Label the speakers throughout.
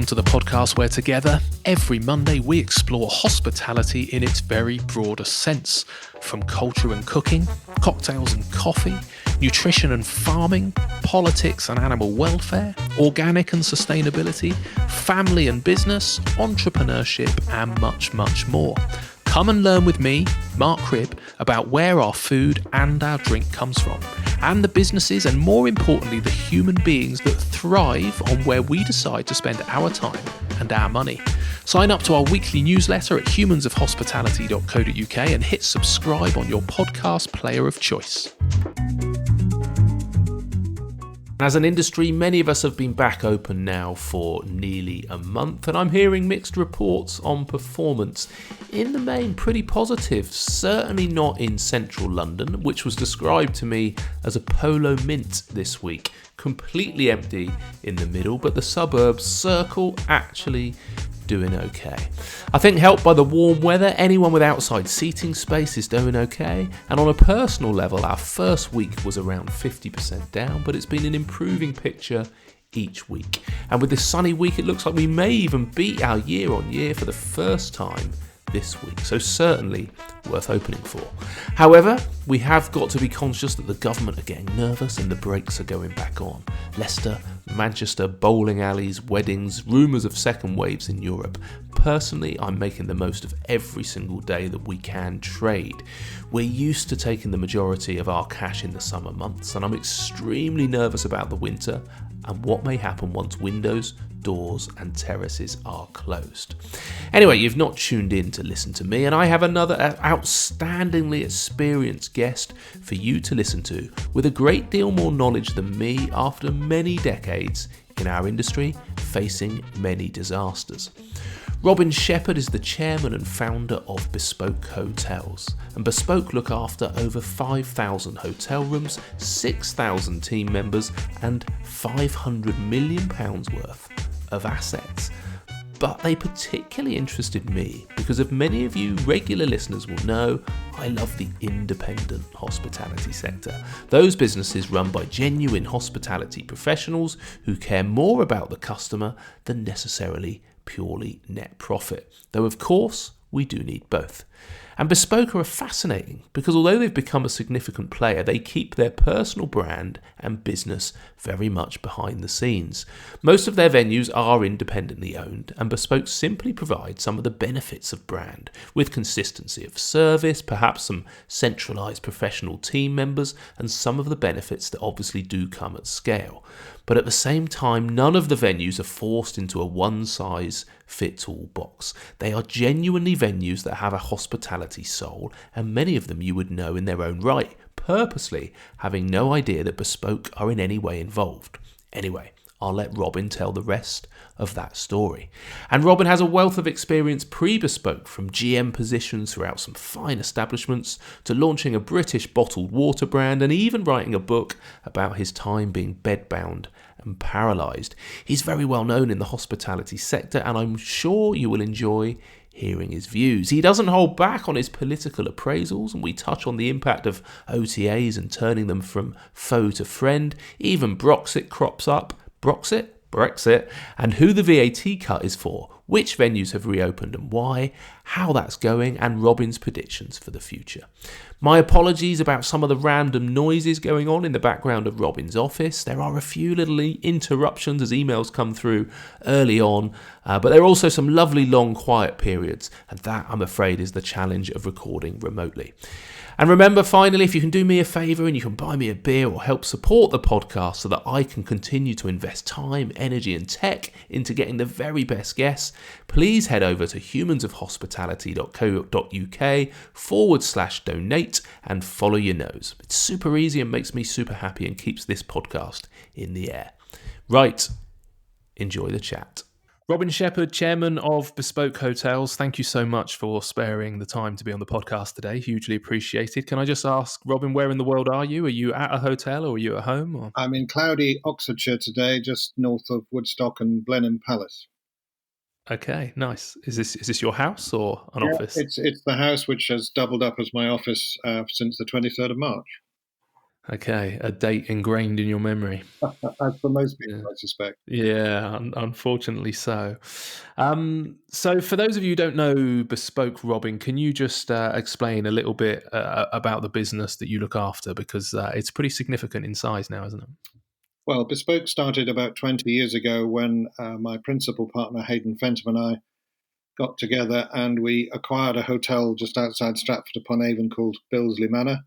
Speaker 1: Welcome to the podcast where together, every Monday, we explore hospitality in its very broadest sense. From culture and cooking, cocktails and coffee, nutrition and farming, politics and animal welfare, organic and sustainability, family and business, entrepreneurship, and much, much more. Come and learn with me, Mark Cribb, about where our food and our drink comes from, and the businesses and, more importantly, the human beings that thrive on where we decide to spend our time and our money. Sign up to our weekly newsletter at humansofhospitality.co.uk and hit subscribe on your podcast player of choice. As an industry, many of us have been back open now for nearly a month, and I'm hearing mixed reports on performance. In the main, pretty positive, certainly not in central London, which was described to me as a polo mint this week. Completely empty in the middle, but the suburbs circle actually doing okay. I think helped by the warm weather, anyone with outside seating space is doing okay, and on a personal level our first week was around 50% down, but it's been an improving picture each week. And with this sunny week it looks like we may even beat our year on year for the first time this week, so certainly worth opening for. However, we have got to be conscious that the government are getting nervous and the brakes are going back on. Leicester, Manchester, bowling alleys, weddings, rumours of second waves in Europe. Personally, I'm making the most of every single day that we can trade. We're used to taking the majority of our cash in the summer months, and I'm extremely nervous about the winter and what may happen once windows, doors and terraces are closed. Anyway, you've not tuned in to listen to me, and I have another outstandingly experienced guest for you to listen to with a great deal more knowledge than me after many decades in our industry facing many disasters. Robin Shepherd is the chairman and founder of Bespoke Hotels, and Bespoke look after over 5,000 hotel rooms, 6,000 team members and £500 million worth of assets. But they particularly interested me because, as many of you regular listeners will know, I love the independent hospitality sector. Those businesses run by genuine hospitality professionals who care more about the customer than necessarily purely net profit. Though of course we do need both. And Bespoke are fascinating because although they've become a significant player, they keep their personal brand and business very much behind the scenes. Most of their venues are independently owned, and Bespoke simply provide some of the benefits of brand, with consistency of service, perhaps some centralised professional team members, and some of the benefits that obviously do come at scale. But at the same time, none of the venues are forced into a one-size-fits-all box. They are genuinely venues that have a hospitality soul, and many of them you would know in their own right, purposely having no idea that Bespoke are in any way involved. Anyway, I'll let Robin tell the rest of that story. And Robin has a wealth of experience pre-Bespoke, from GM positions throughout some fine establishments to launching a British bottled water brand and even writing a book about his time being bedbound and paralysed. He's very well known in the hospitality sector, and I'm sure you will enjoy hearing his views. He doesn't hold back on his political appraisals, and we touch on the impact of OTAs and turning them from foe to friend. Even Brexit crops up. Brexit, and who the VAT cut is for, which venues have reopened and why, how that's going, and Robin's predictions for the future. My apologies about some of the random noises going on in the background of Robin's office. There are a few little interruptions as emails come through early on, but there are also some lovely long quiet periods, and that, I'm afraid, is the challenge of recording remotely. And remember, finally, if you can do me a favour and you can buy me a beer or help support the podcast so that I can continue to invest time, energy and tech into getting the very best guests, please head over to humansofhospitality.co.uk/donate and follow your nose. It's super easy and makes me super happy and keeps this podcast in the air. Right, enjoy the chat. Robin Shepherd, chairman of Bespoke Hotels, thank you so much for sparing the time to be on the podcast today. Hugely appreciated. Can I just ask, Robin, where in the world are you? Are you at a hotel or are you at home? Or?
Speaker 2: I'm in cloudy Oxfordshire today, just north of Woodstock and Blenheim Palace.
Speaker 1: Okay, nice. Is this your house or an office?
Speaker 2: It's the house which has doubled up as my office since the 23rd of March.
Speaker 1: Okay, a date ingrained in your memory.
Speaker 2: As for most
Speaker 1: Yeah.
Speaker 2: people, I suspect.
Speaker 1: Yeah, unfortunately so. So, for those of you who don't know Bespoke, Robin, can you just explain a little bit about the business that you look after? Because it's pretty significant in size now, isn't it?
Speaker 2: Well, Bespoke started about 20 years ago when my principal partner, Hayden Fenton, and I got together and we acquired a hotel just outside Stratford upon Avon called Billesley Manor,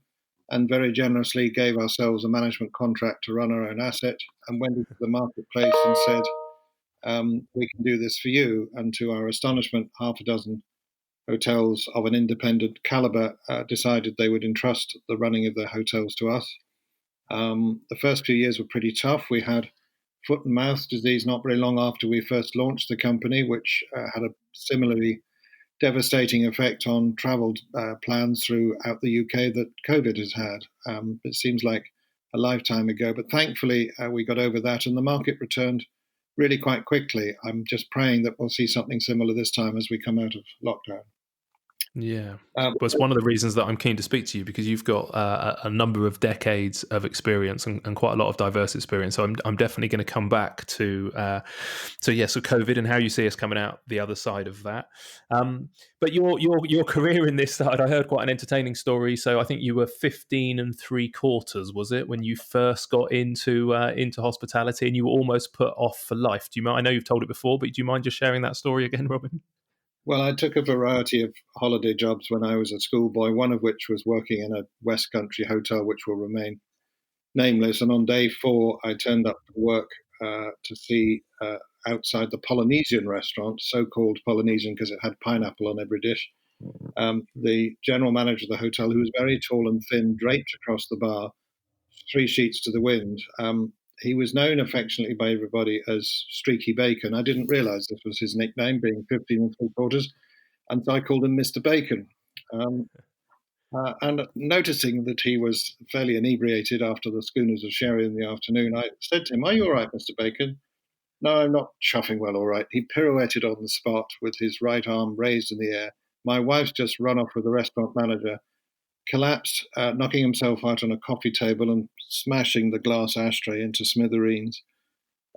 Speaker 2: and very generously gave ourselves a management contract to run our own asset, and went into the marketplace and said, we can do this for you. And to our astonishment, half a dozen hotels of an independent caliber decided they would entrust the running of their hotels to us. The first few years were pretty tough. We had foot and mouth disease not very long after we first launched the company, which had a similarly devastating effect on travel plans throughout the UK that COVID has had. It seems like a lifetime ago, but thankfully we got over that and the market returned really quite quickly. I'm just praying that we'll see something similar this time as we come out of lockdown.
Speaker 1: Yeah.
Speaker 2: Um,
Speaker 1: Well, it's one of the reasons that I'm keen to speak to you because you've got a number of decades of experience and quite a lot of diverse experience. So I'm definitely going to come back to so COVID and how you see us coming out the other side of that. But your career in this started. I heard quite an entertaining story. So I think you were 15 and three quarters, was it, when you first got into hospitality, and you were almost put off for life? Do you mind? I know you've told it before, but do you mind just sharing that story again, Robin?
Speaker 2: well, I took a variety of holiday jobs when I was a schoolboy, one of which was working in a West Country hotel, which will remain nameless. And on day 4, I turned up to work to see outside the Polynesian restaurant, so called Polynesian because it had pineapple on every dish. The general manager of the hotel, who was very tall and thin, draped across the bar, 3 sheets to the wind. He was known affectionately by everybody as Streaky Bacon. I didn't realize this was his nickname, being 15 and three quarters, and so I called him Mr. Bacon. Um, and noticing that he was fairly inebriated after the schooners of sherry in the afternoon, I said to him, "Are you all right, Mr. Bacon?" "No, I'm not chuffing well, all right." He pirouetted on the spot with his right arm raised in the air. "My wife's just run off with the restaurant manager," collapsed, knocking himself out on a coffee table and smashing the glass ashtray into smithereens.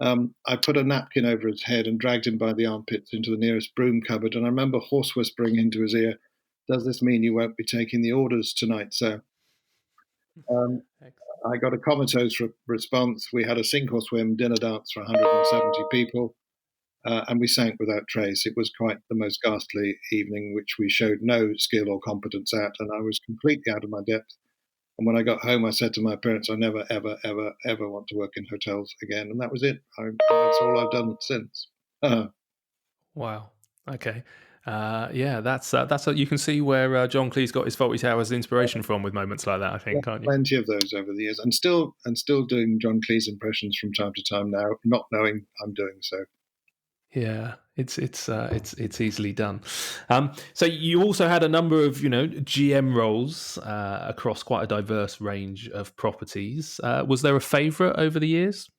Speaker 2: I put a napkin over his head and dragged him by the armpits into the nearest broom cupboard. And I remember horse whispering into his ear, "Does this mean you won't be taking the orders tonight, sir?" Um, I got a comatose response. We had a sink or swim dinner dance for 170 people, and we sank without trace. It was quite the most ghastly evening, which we showed no skill or competence at, and I was completely out of my depth. And when I got home, I said to my parents, "I never, ever, ever, ever want to work in hotels again." And that was it. That's all I've done since.
Speaker 1: Wow. Okay. Yeah, that's you can see where John Cleese got his Fawlty Towers inspiration from with moments like that. I
Speaker 2: Yeah,
Speaker 1: think, can't you?
Speaker 2: plenty of those over the years, and still doing John Cleese impressions from time to time now, not knowing I'm doing so.
Speaker 1: Yeah, it's easily done. So you also had a number of GM roles across quite a diverse range of properties. Was there a favourite over the years?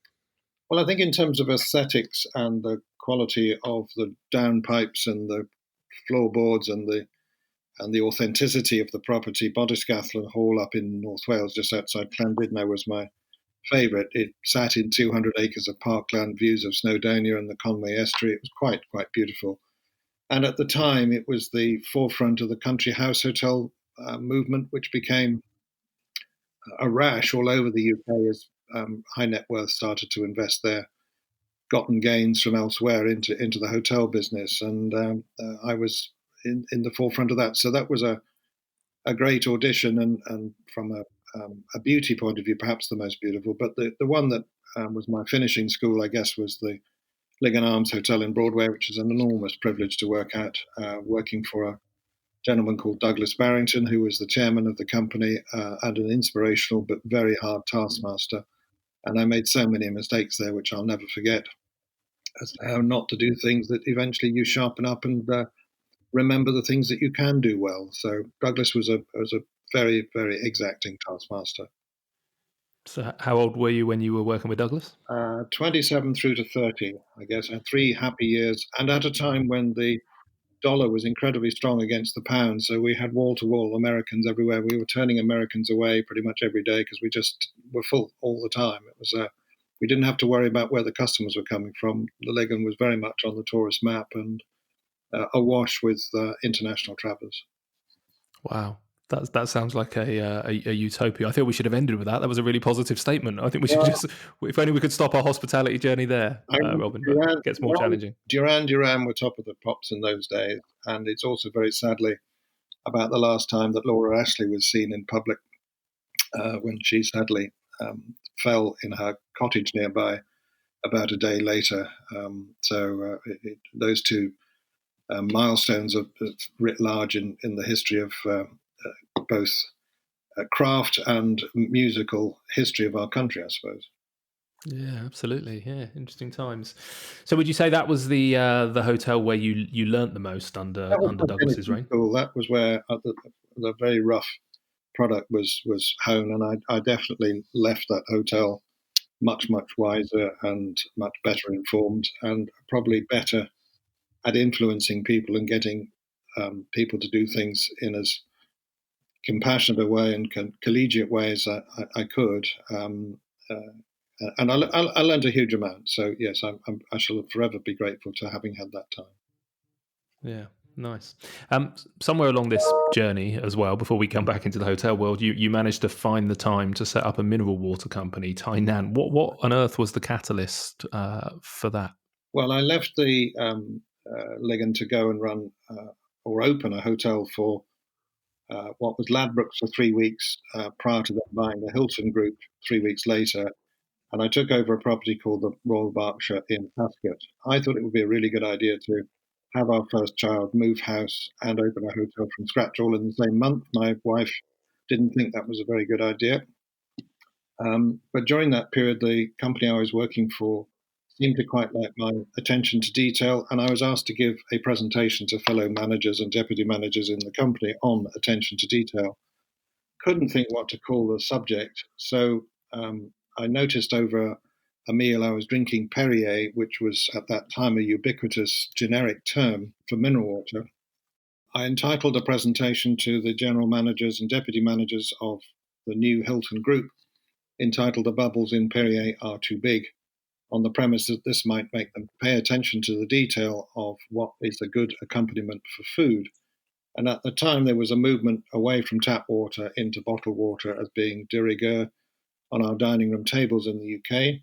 Speaker 2: Well, I think in terms of aesthetics and the quality of the downpipes and the floorboards and the authenticity of the property, Bodyscathlon Hall up in North Wales, just outside Llandudno, was my favourite. It sat in 200 acres of parkland, views of Snowdonia and the Conway Estuary. It was quite beautiful. And at the time, it was the forefront of the country house hotel movement, which became a rash all over the UK as high net worth started to invest their gotten gains from elsewhere into the hotel business. And I was in the forefront of that. So that was a great audition, and from a beauty point of view, perhaps the most beautiful. But the one that was my finishing school, I guess, was the Lincoln Arms Hotel in Broadway, which is an enormous privilege to work at, working for a gentleman called Douglas Barrington, who was the chairman of the company and an inspirational but very hard taskmaster. And I made so many mistakes there, which I'll never forget, as to how not to do things that eventually you sharpen up and remember the things that you can do well. So Douglas was a very, very exacting taskmaster.
Speaker 1: So how old were you when you were working with Douglas?
Speaker 2: 27 through to 30, I guess. I had 3 happy years, and at a time when the dollar was incredibly strong against the pound, so we had wall-to-wall Americans everywhere. We were turning Americans away pretty much every day because we just were full all the time. It was we didn't have to worry about where the customers were coming from. The Ligon was very much on the tourist map and awash with international travellers.
Speaker 1: Wow. That sounds like a utopia. I think we should have ended with that. That was a really positive statement. I think we should just, if only we could stop our hospitality journey there, Robin, but it gets more challenging.
Speaker 2: Duran Duran were top of the pops in those days, and it's also very sadly about the last time that Laura Ashley was seen in public when she sadly fell in her cottage nearby about a day later. Those two milestones are writ large in the history of both craft and musical history of our country, I suppose.
Speaker 1: Yeah, absolutely. Yeah, interesting times. So, would you say that was the hotel where you learnt the most under Douglas's reign?
Speaker 2: School. That was where the very rough product was honed, and I definitely left that hotel much wiser and much better informed, and probably better at influencing people and getting people to do things in as compassionate a way and collegiate way as I could. And I learned a huge amount. So yes, I shall forever be grateful to having had that time.
Speaker 1: Yeah, nice. Somewhere along this journey as well, before we come back into the hotel world, you managed to find the time to set up a mineral water company, Tainan. What on earth was the catalyst for that?
Speaker 2: Well, I left the Ligon to go and run or open a hotel for what was Ladbrokes for 3 weeks prior to them buying the Hilton Group 3 weeks later. And I took over a property called the Royal Berkshire in Ascot. I thought it would be a really good idea to have our first child, move house, and open a hotel from scratch all in the same month. My wife didn't think that was a very good idea. But during that period, the company I was working for seemed to quite like my attention to detail, and I was asked to give a presentation to fellow managers and deputy managers in the company on attention to detail. Couldn't think what to call the subject, so I noticed over a meal I was drinking Perrier, which was at that time a ubiquitous generic term for mineral water. I entitled a presentation to the general managers and deputy managers of the new Hilton Group, entitled "The Bubbles in Perrier Are Too Big," on the premise that this might make them pay attention to the detail of what is a good accompaniment for food. And at the time, there was a movement away from tap water into bottled water as being de rigueur on our dining room tables in the UK.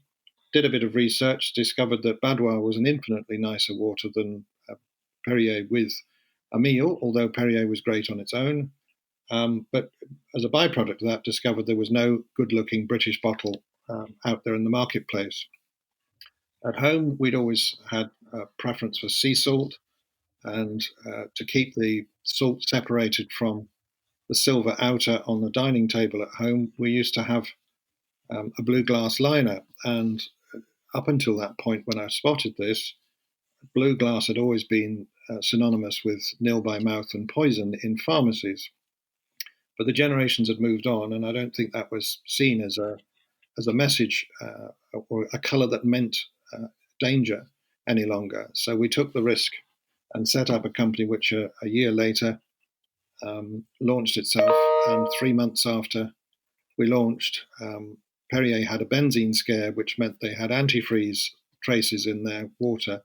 Speaker 2: Did a bit of research, discovered that Badois was an infinitely nicer water than Perrier with a meal, although Perrier was great on its own. But as a byproduct of that, discovered there was no good-looking British bottle out there in the marketplace. At home, we'd always had a preference for sea salt, and to keep the salt separated from the silver outer on the dining table at home, we used to have a blue glass liner. And up until that point, when I spotted this, blue glass had always been synonymous with nil by mouth and poison in pharmacies. But the generations had moved on, and I don't think that was seen as a message or a colour that meant danger any longer. So we took the risk and set up a company which a year later launched itself. And 3 months after we launched, Perrier had a benzene scare, which meant they had antifreeze traces in their water.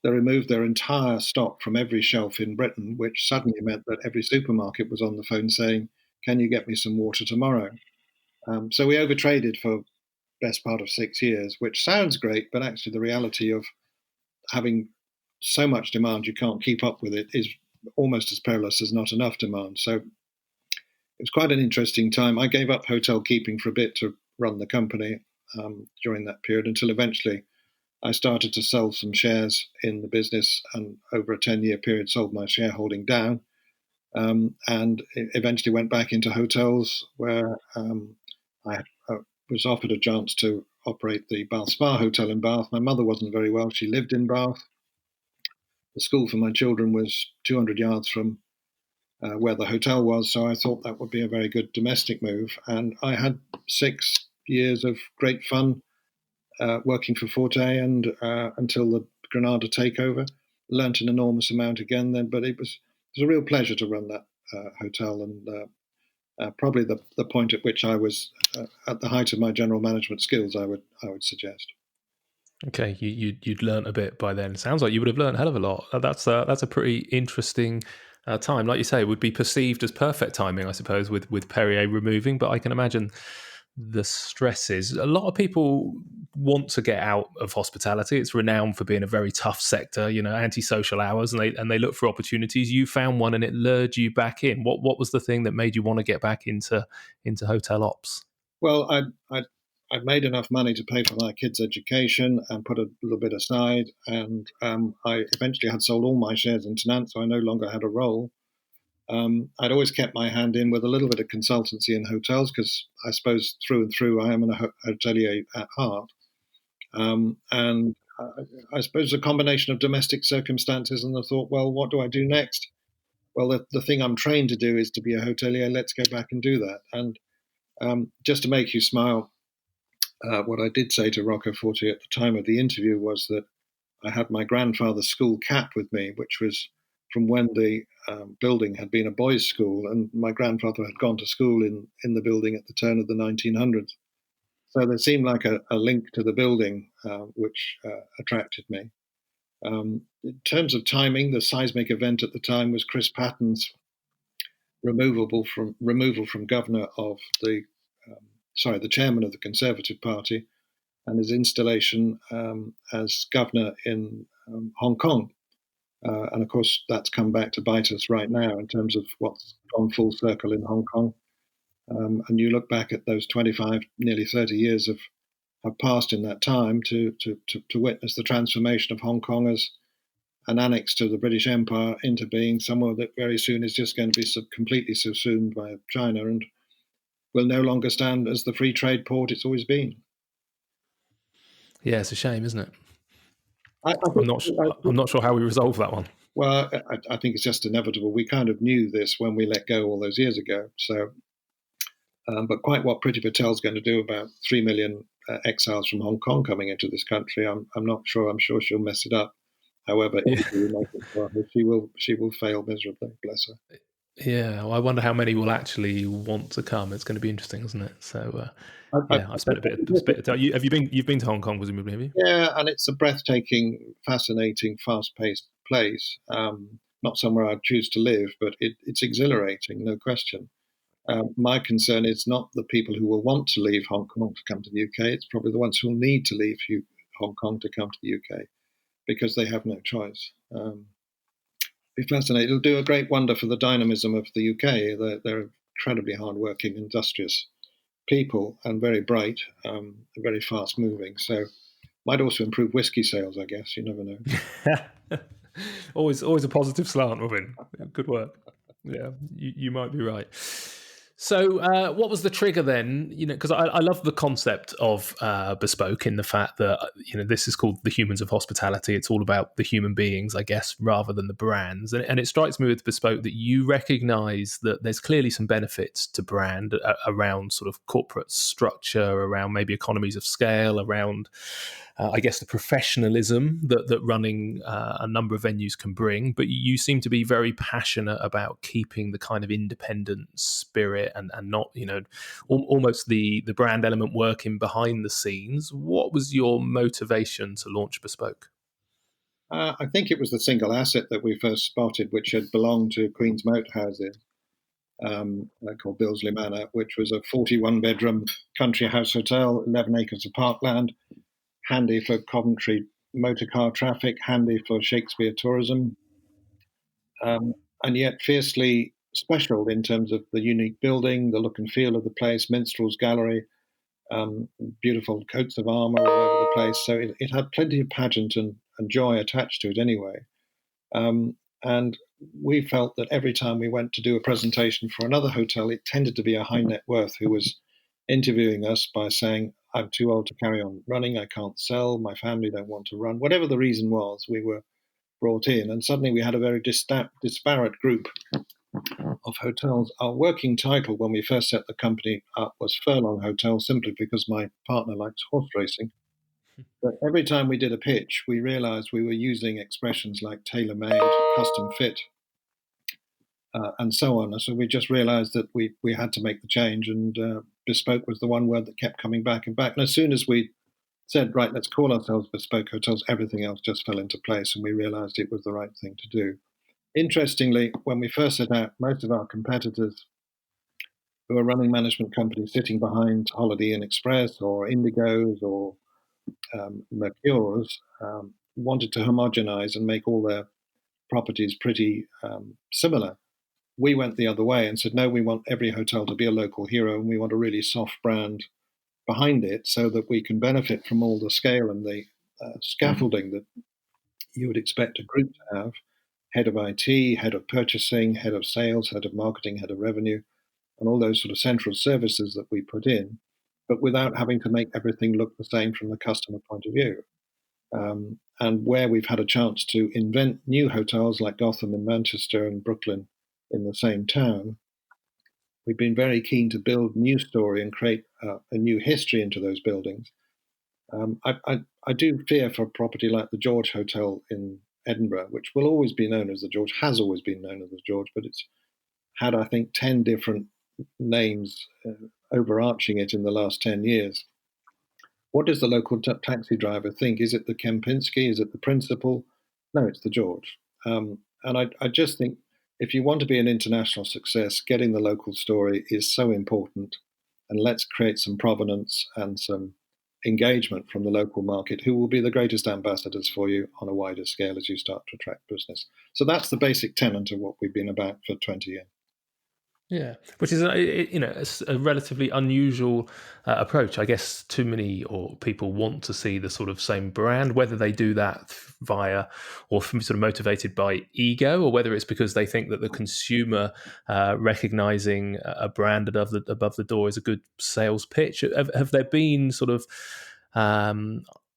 Speaker 2: They removed their entire stock from every shelf in Britain, which suddenly meant that every supermarket was on the phone saying, "Can you get me some water tomorrow?" So we overtraded for best part of 6 years, which sounds great, but actually the reality of having so much demand you can't keep up with it is almost as perilous as not enough demand. So it was quite an interesting time. I gave up hotel keeping for a bit to run the company during that period, until eventually I started to sell some shares in the business, and over a 10-year period sold my shareholding down, and eventually went back into hotels where I was offered a chance to operate the Bath Spa Hotel in Bath. My mother wasn't very well. She lived in Bath. The school for my children was 200 yards from where the hotel was, so I thought that would be a very good domestic move. And I had 6 years of great fun working for Forte and until the Granada takeover. learnt an enormous amount again then. But it was a real pleasure to run that hotel, and probably the point at which I was at the height of my general management skills, I would suggest.
Speaker 1: Okay, you'd learnt a bit by then. Sounds like you would have learnt a hell of a lot. That's a pretty interesting time. Like you say, it would be perceived as perfect timing, I suppose, with Perrier removing. But I can imagine the stresses. A lot of people want to get out of hospitality. It's renowned for being a very tough sector, antisocial hours, and they look for opportunities. You found one, and it lured you back in. What was the thing that made you want to get back into hotel ops?
Speaker 2: Well, I'd made enough money to pay for my kids' education and put a little bit aside, and I eventually had sold all my shares in Tenant, so I no longer had a role. I'd always kept my hand in with a little bit of consultancy in hotels because I suppose through and through I am a hotelier at heart. And I suppose a combination of domestic circumstances and the thought, well, what do I do next? Well, the thing I'm trained to do is to be a hotelier. Let's go back and do that. And just to make you smile, what I did say to Rocco Forti at the time of the interview was that I had my grandfather's school cap with me, which was from when the building had been a boys' school, and my grandfather had gone to school in the building at the turn of the 1900s. So there seemed like a link to the building, which attracted me. In terms of timing, the seismic event at the time was Chris Patton's removal from governor of the chairman of the Conservative Party, and his installation as governor in Hong Kong. And of course, that's come back to bite us right now in terms of what's gone full circle in Hong Kong. And you look back at those 25, nearly 30 years have passed in that time to witness the transformation of Hong Kong as an annex to the British Empire into being somewhere that very soon is just going to be completely subsumed by China and will no longer stand as the free trade port it's always been.
Speaker 1: Yeah, it's a shame, isn't it? I'm not sure how we resolve that one.
Speaker 2: Well, I think it's just inevitable. We kind of knew this when we let go all those years ago. So, but quite what Priti Patel's going to do about 3 million exiles from Hong Kong coming into this country, I'm not sure. I'm sure she'll mess it up. However, she will fail miserably. Bless her.
Speaker 1: Yeah, well, I wonder how many will actually want to come. It's going to be interesting, isn't it? So, I've spent a bit of time. You've been to Hong Kong, presumably, have you?
Speaker 2: Yeah, and it's a breathtaking, fascinating, fast-paced place. Not somewhere I'd choose to live, but it's exhilarating, no question. My concern is not the people who will want to leave Hong Kong to come to the UK. It's probably the ones who will need to leave Hong Kong to come to the UK because they have no choice. Be fascinating. It'll do a great wonder for the dynamism of the UK. They're incredibly hardworking, industrious people and very bright, very fast moving. So might also improve whiskey sales, I guess. You never know.
Speaker 1: always a positive slant, Robin. Good work. Yeah, you might be right. So what was the trigger then? Because I love the concept of Bespoke in the fact that, this is called the humans of hospitality. It's all about the human beings, I guess, rather than the brands. And it strikes me with Bespoke that you recognise that there's clearly some benefits to brand around sort of corporate structure, around maybe economies of scale, around I guess the professionalism that running a number of venues can bring, but you seem to be very passionate about keeping the kind of independent spirit and not, almost the brand element working behind the scenes. What was your motivation to launch Bespoke?
Speaker 2: I think it was the single asset that we first spotted, which had belonged to Queen's Moat Houses, called Billesley Manor, which was a 41-bedroom country house hotel, 11 acres of parkland, handy for Coventry motor car traffic, handy for Shakespeare tourism, and yet fiercely special in terms of the unique building, the look and feel of the place, minstrels gallery, beautiful coats of armour all over the place. So it had plenty of pageant and joy attached to it anyway. And we felt that every time we went to do a presentation for another hotel, it tended to be a high net worth who was interviewing us by saying, I'm too old to carry on running, I can't sell, my family don't want to run. Whatever the reason was, we were brought in, and suddenly we had a very disparate group of hotels. Our working title when we first set the company up was Furlong Hotel, simply because my partner likes horse racing. But every time we did a pitch, we realized we were using expressions like tailor-made, custom fit, and so on. So we just realized that we had to make the change, and bespoke was the one word that kept coming back and back. And as soon as we said, right, let's call ourselves Bespoke Hotels, everything else just fell into place, and we realized it was the right thing to do. Interestingly, when we first set out, most of our competitors who were running management companies sitting behind Holiday Inn Express or Indigos or Mercures wanted to homogenize and make all their properties pretty similar. We went the other way and said, no, we want every hotel to be a local hero, and we want a really soft brand behind it so that we can benefit from all the scale and the scaffolding that you would expect a group to have. Head of IT, head of purchasing, head of sales, head of marketing, head of revenue, and all those sort of central services that we put in, but without having to make everything look the same from the customer point of view. And where we've had a chance to invent new hotels like Gotham in Manchester and Brooklyn in the same town, we've been very keen to build new story and create a new history into those buildings. I do fear for a property like the George Hotel in Edinburgh, which will always be known as the George, has always been known as the George, but it's had, I think, 10 different names overarching it in the last 10 years. What does the local taxi driver think? Is it the Kempinski? Is it the Principal? No, it's the George. And I just think if you want to be an international success, getting the local story is so important. And let's create some provenance and some engagement from the local market, who will be the greatest ambassadors for you on a wider scale as you start to attract business. So that's the basic tenet of what we've been about for 20 years.
Speaker 1: Yeah, which is a relatively unusual approach. I guess too many people want to see the sort of same brand, whether they do that via or sort of motivated by ego, or whether it's because they think that the consumer recognizing a brand above the door is a good sales pitch. Have there been sort of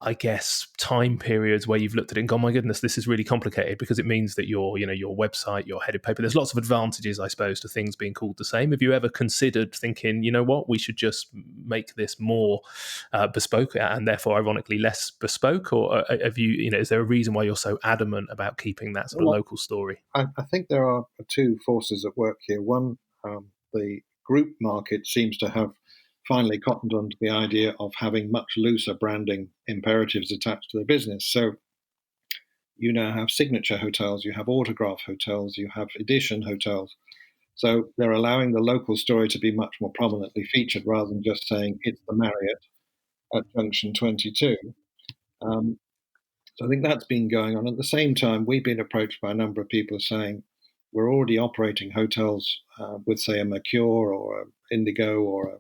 Speaker 1: I guess time periods where you've looked at it and gone, my goodness, this is really complicated, because it means that your website, your headed paper, there's lots of advantages, I suppose, to things being called the same. Have you ever considered thinking, you know what, we should just make this more bespoke and therefore ironically less bespoke? Or have you, is there a reason why you're so adamant about keeping that sort of local story?
Speaker 2: I think there are two forces at work here. One, the group market seems to have finally cottoned onto the idea of having much looser branding imperatives attached to their business. So you now have signature hotels, you have autograph hotels, you have edition hotels. So they're allowing the local story to be much more prominently featured rather than just saying it's the Marriott at Junction 22. So I think that's been going on. At the same time, we've been approached by a number of people saying we're already operating hotels with, say, a Mercure or an Indigo or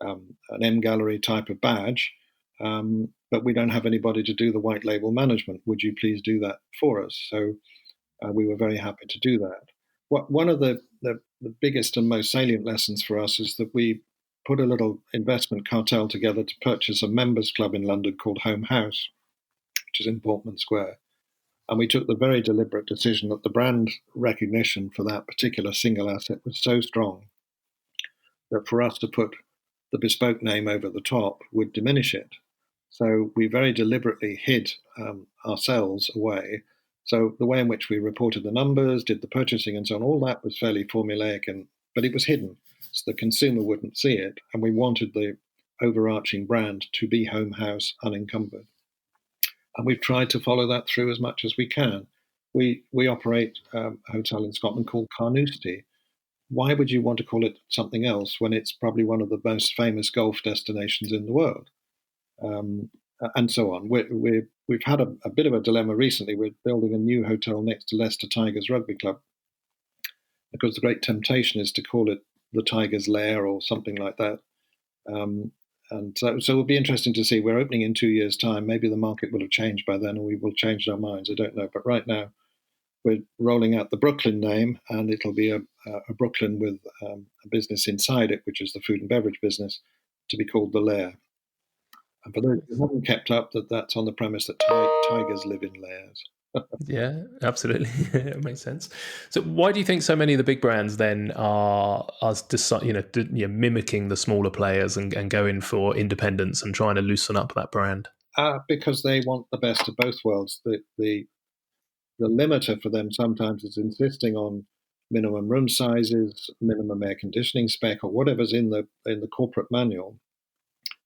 Speaker 2: an M Gallery type of badge, but we don't have anybody to do the white label management. Would you please do that for us? So we were very happy to do that. One of the biggest and most salient lessons for us is that we put a little investment cartel together to purchase a members club in London called Home House, which is in Portman Square. And we took the very deliberate decision that the brand recognition for that particular single asset was so strong that for us to put the bespoke name over the top would diminish it. So we very deliberately hid ourselves away. So the way in which we reported the numbers, did the purchasing and so on, all that was fairly formulaic, but it was hidden so the consumer wouldn't see it. And we wanted the overarching brand to be Home House unencumbered. And we've tried to follow that through as much as we can. We operate a hotel in Scotland called Carnoustie. Why would you want to call it something else when it's probably one of the most famous golf destinations in the world? And so on. We've had a bit of a dilemma recently. We're building a new hotel next to Leicester Tigers Rugby Club, because the great temptation is to call it the Tigers Lair or something like that. And so it'll be interesting to see. We're opening in 2 years' time. Maybe the market will have changed by then, or we will change our minds. I don't know. But right now, we're rolling out the Brooklyn name, and it'll be a Brooklyn with a business inside it, which is the food and beverage business, to be called the Lair. And for those who haven't kept up, that's on the premise that tigers live in lairs.
Speaker 1: Yeah, absolutely. It makes sense. So why do you think so many of the big brands then are mimicking the smaller players and going for independence and trying to loosen up that brand?
Speaker 2: Because they want the best of both worlds. The limiter for them sometimes is insisting on minimum room sizes, minimum air conditioning spec, or whatever's in the corporate manual.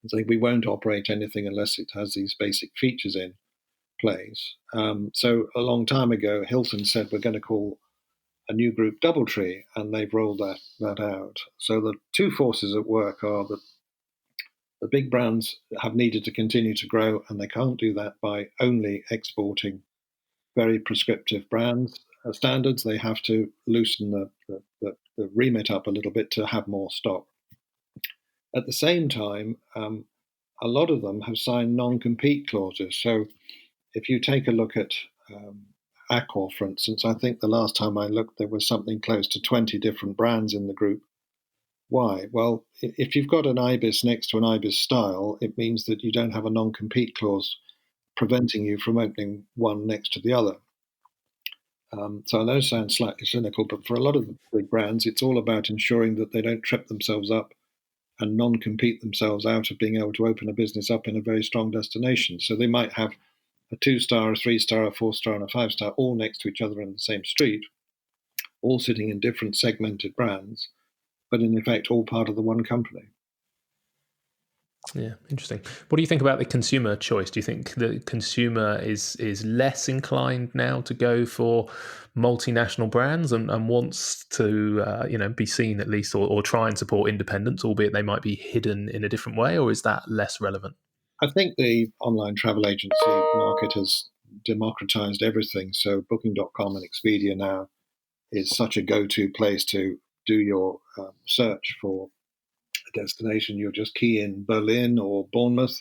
Speaker 2: And say we won't operate anything unless it has these basic features in place. So a long time ago, Hilton said we're going to call a new group DoubleTree, and they've rolled that out. So the two forces at work are that the big brands have needed to continue to grow, and they can't do that by only exporting very prescriptive brand standards. They have to loosen the remit up a little bit to have more stock. At the same time, a lot of them have signed non-compete clauses. So if you take a look at Accor, for instance, I think the last time I looked, there was something close to 20 different brands in the group. Why? Well, if you've got an Ibis next to an Ibis style, it means that you don't have a non-compete clause preventing you from opening one next to the other. So I know it sounds slightly cynical, but for a lot of the big brands, it's all about ensuring that they don't trip themselves up and non-compete themselves out of being able to open a business up in a very strong destination. So they might have a 2-star, a 3-star, a 4-star, and a 5-star all next to each other in the same street, all sitting in different segmented brands, but in effect all part of the one company.
Speaker 1: Yeah, interesting. What do you think about the consumer choice? Do you think the consumer is less inclined now to go for multinational brands and wants to be seen at least, or try and support independents, albeit they might be hidden in a different way, or is that less relevant?
Speaker 2: I think the online travel agency market has democratized everything. So Booking.com and Expedia now is such a go-to place to do your search for a destination. You'll just key in Berlin or Bournemouth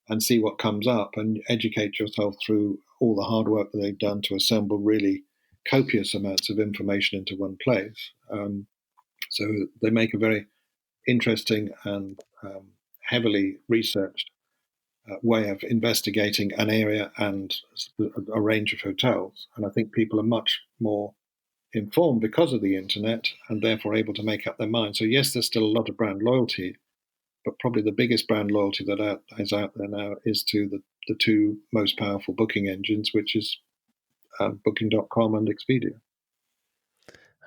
Speaker 2: and see what comes up and educate yourself through all the hard work that they've done to assemble really copious amounts of information into one place. So they make a very interesting and heavily researched way of investigating an area and a range of hotels. And I think people are much more informed because of the internet and therefore able to make up their mind. So yes, there's still a lot of brand loyalty, but probably the biggest brand loyalty that is out there now is to the two most powerful booking engines, which is Booking.com and Expedia.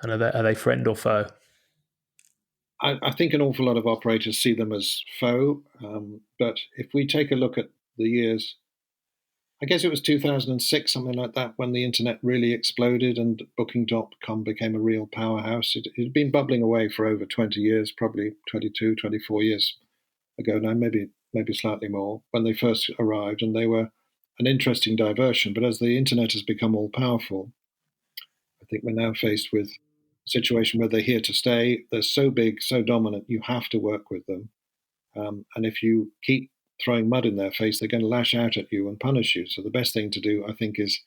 Speaker 1: And are they friend or foe?
Speaker 2: I think an awful lot of operators see them as foe, but if we take a look at the years, I guess it was 2006, something like that, when the internet really exploded and Booking.com became a real powerhouse. It had been bubbling away for over 20 years, probably 22, 24 years ago now, maybe slightly more, when they first arrived, and they were an interesting diversion. But as the internet has become all powerful, I think we're now faced with a situation where they're here to stay. They're so big, so dominant, you have to work with them. And if you keep throwing mud in their face, they're going to lash out at you and punish you. So the best thing to do, I think, is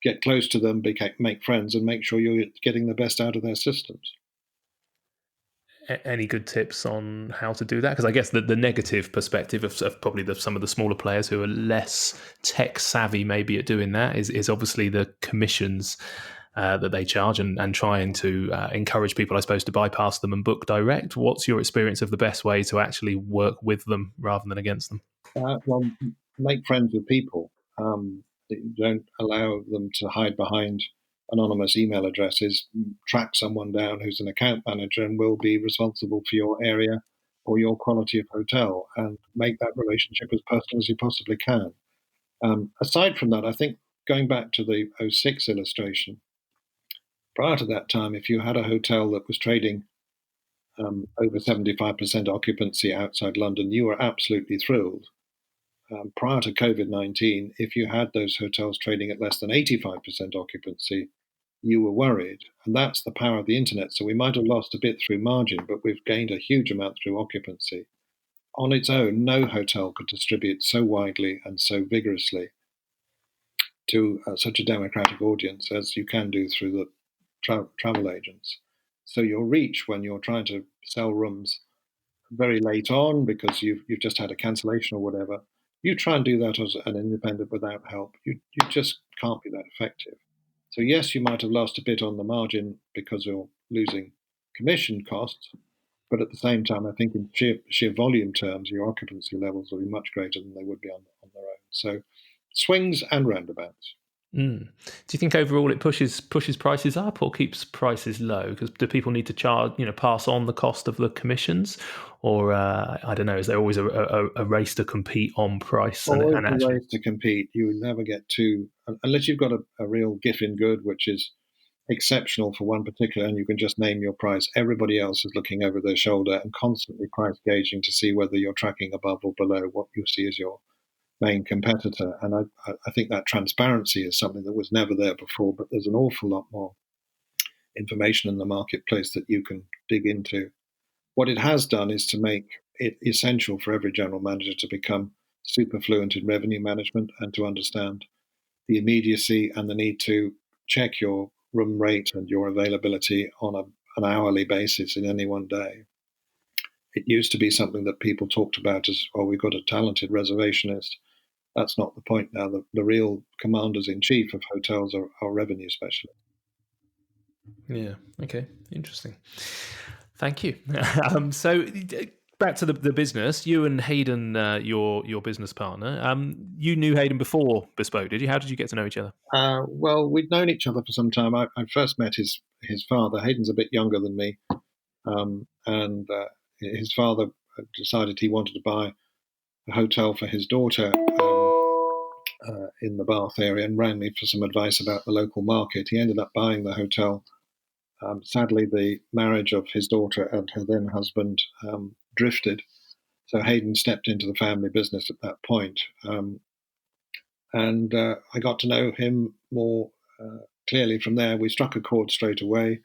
Speaker 2: get close to them, make friends, and make sure you're getting the best out of their systems.
Speaker 1: Any good tips on how to do that? Because I guess the negative perspective of probably some of the smaller players who are less tech savvy maybe at doing that is obviously the commissions that they charge and trying to encourage people, I suppose, to bypass them and book direct. What's your experience of the best way to actually work with them rather than against them?
Speaker 2: Well, make friends with people. Don't allow them to hide behind anonymous email addresses. Track someone down who's an account manager and will be responsible for your area or your quality of hotel, and make that relationship as personal as you possibly can. Aside from that, I think going back to the '06 illustration, prior to that time, if you had a hotel that was trading over 75% occupancy outside London, you were absolutely thrilled. Prior to COVID-19, if you had those hotels trading at less than 85% occupancy, you were worried. And that's the power of the internet. So we might have lost a bit through margin, but we've gained a huge amount through occupancy. On its own, no hotel could distribute so widely and so vigorously to such a democratic audience as you can do through the travel agents. So your reach when you're trying to sell rooms very late on because you've just had a cancellation or whatever, you try and do that as an independent without help. You just can't be that effective. So yes, you might have lost a bit on the margin because you're losing commission costs, But at the same time, I think in sheer volume terms, your occupancy levels will be much greater than they would be on their own. So swings and roundabouts.
Speaker 1: Mm. Do you think overall it pushes prices up or keeps prices low? Because do people need to pass on the cost of the commissions, or I don't know? Is there always a race to compete on price?
Speaker 2: Always
Speaker 1: And
Speaker 2: the
Speaker 1: actually,
Speaker 2: ways to compete. You will never get too, unless you've got a real Giffen good, which is exceptional for one particular, and you can just name your price. Everybody else is looking over their shoulder and constantly price gauging to see whether you're tracking above or below what you see as your main competitor. And I think that transparency is something that was never there before, but there's an awful lot more information in the marketplace that you can dig into. What it has done is to make it essential for every general manager to become super fluent in revenue management and to understand the immediacy and the need to check your room rate and your availability on an hourly basis in any one day. It used to be something that people talked about as, oh, we've got a talented reservationist. That's not the point now. The real commanders in chief of hotels are revenue specialists.
Speaker 1: yeah, okay, interesting. Thank you. So back to the business. You and Hayden, your business partner, you knew Hayden before Bespoke, did you? How did you get to know each other?
Speaker 2: Well, we'd known each other for some time. I first met his father. Hayden's a bit younger than me, and his father decided he wanted to buy a hotel for his daughter in the Bath area and rang me for some advice about the local market. He ended up buying the hotel. Sadly, the marriage of his daughter and her then husband drifted, so Hayden stepped into the family business at that point. And I got to know him more clearly from there. We struck a chord straight away.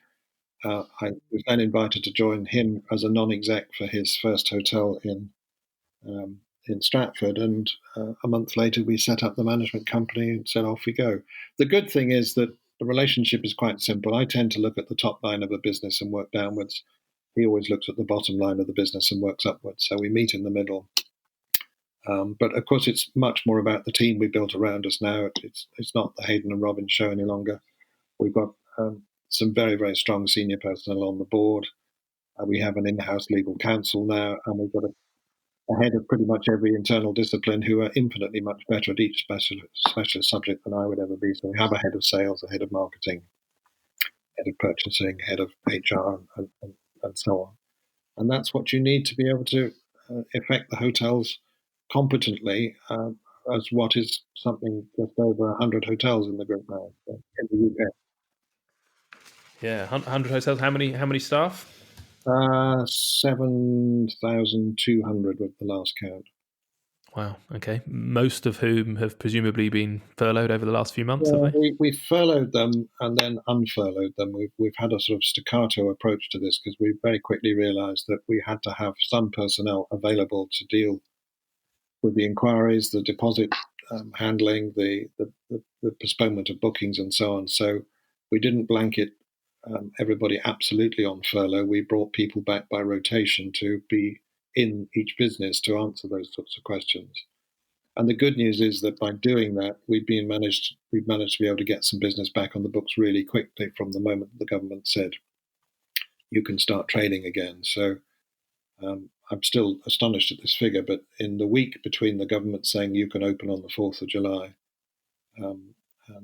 Speaker 2: I was then invited to join him as a non-exec for his first hotel in Stratford, and a month later we set up the management company and said off we go. The good thing is that the relationship is quite simple. I tend to look at the top line of a business and work downwards. He always looks at the bottom line of the business and works upwards. So we meet in the middle. But of course, it's much more about the team we built around us now. It's not the Hayden and Robin show any longer. We've got some very, very strong senior personnel on the board. We have an in-house legal counsel now, and we've got a head of pretty much every internal discipline who are infinitely much better at each specialist subject than I would ever be. So we have a head of sales, a head of marketing, head of purchasing, head of HR, and so on. And that's what you need to be able to affect the hotels competently, as what is something just over 100 hotels in the group now in the UK.
Speaker 1: Yeah, 100 hotels. How many staff?
Speaker 2: 7,200 with the last count.
Speaker 1: Wow. Okay. Most of whom have presumably been furloughed over the last few months,
Speaker 2: Yeah,
Speaker 1: have they?
Speaker 2: we furloughed them and then unfurloughed them. We've had a sort of staccato approach to this because we very quickly realised that we had to have some personnel available to deal with the inquiries, the deposit handling, the postponement of bookings, and so on. So we didn't blanket everybody absolutely on furlough. We brought people back by rotation to be in each business to answer those sorts of questions. And the good news is that by doing that, we've managed to be able to get some business back on the books really quickly from the moment the government said you can start trading again. So I'm still astonished at this figure, but in the week between the government saying you can open on the 4th of July, and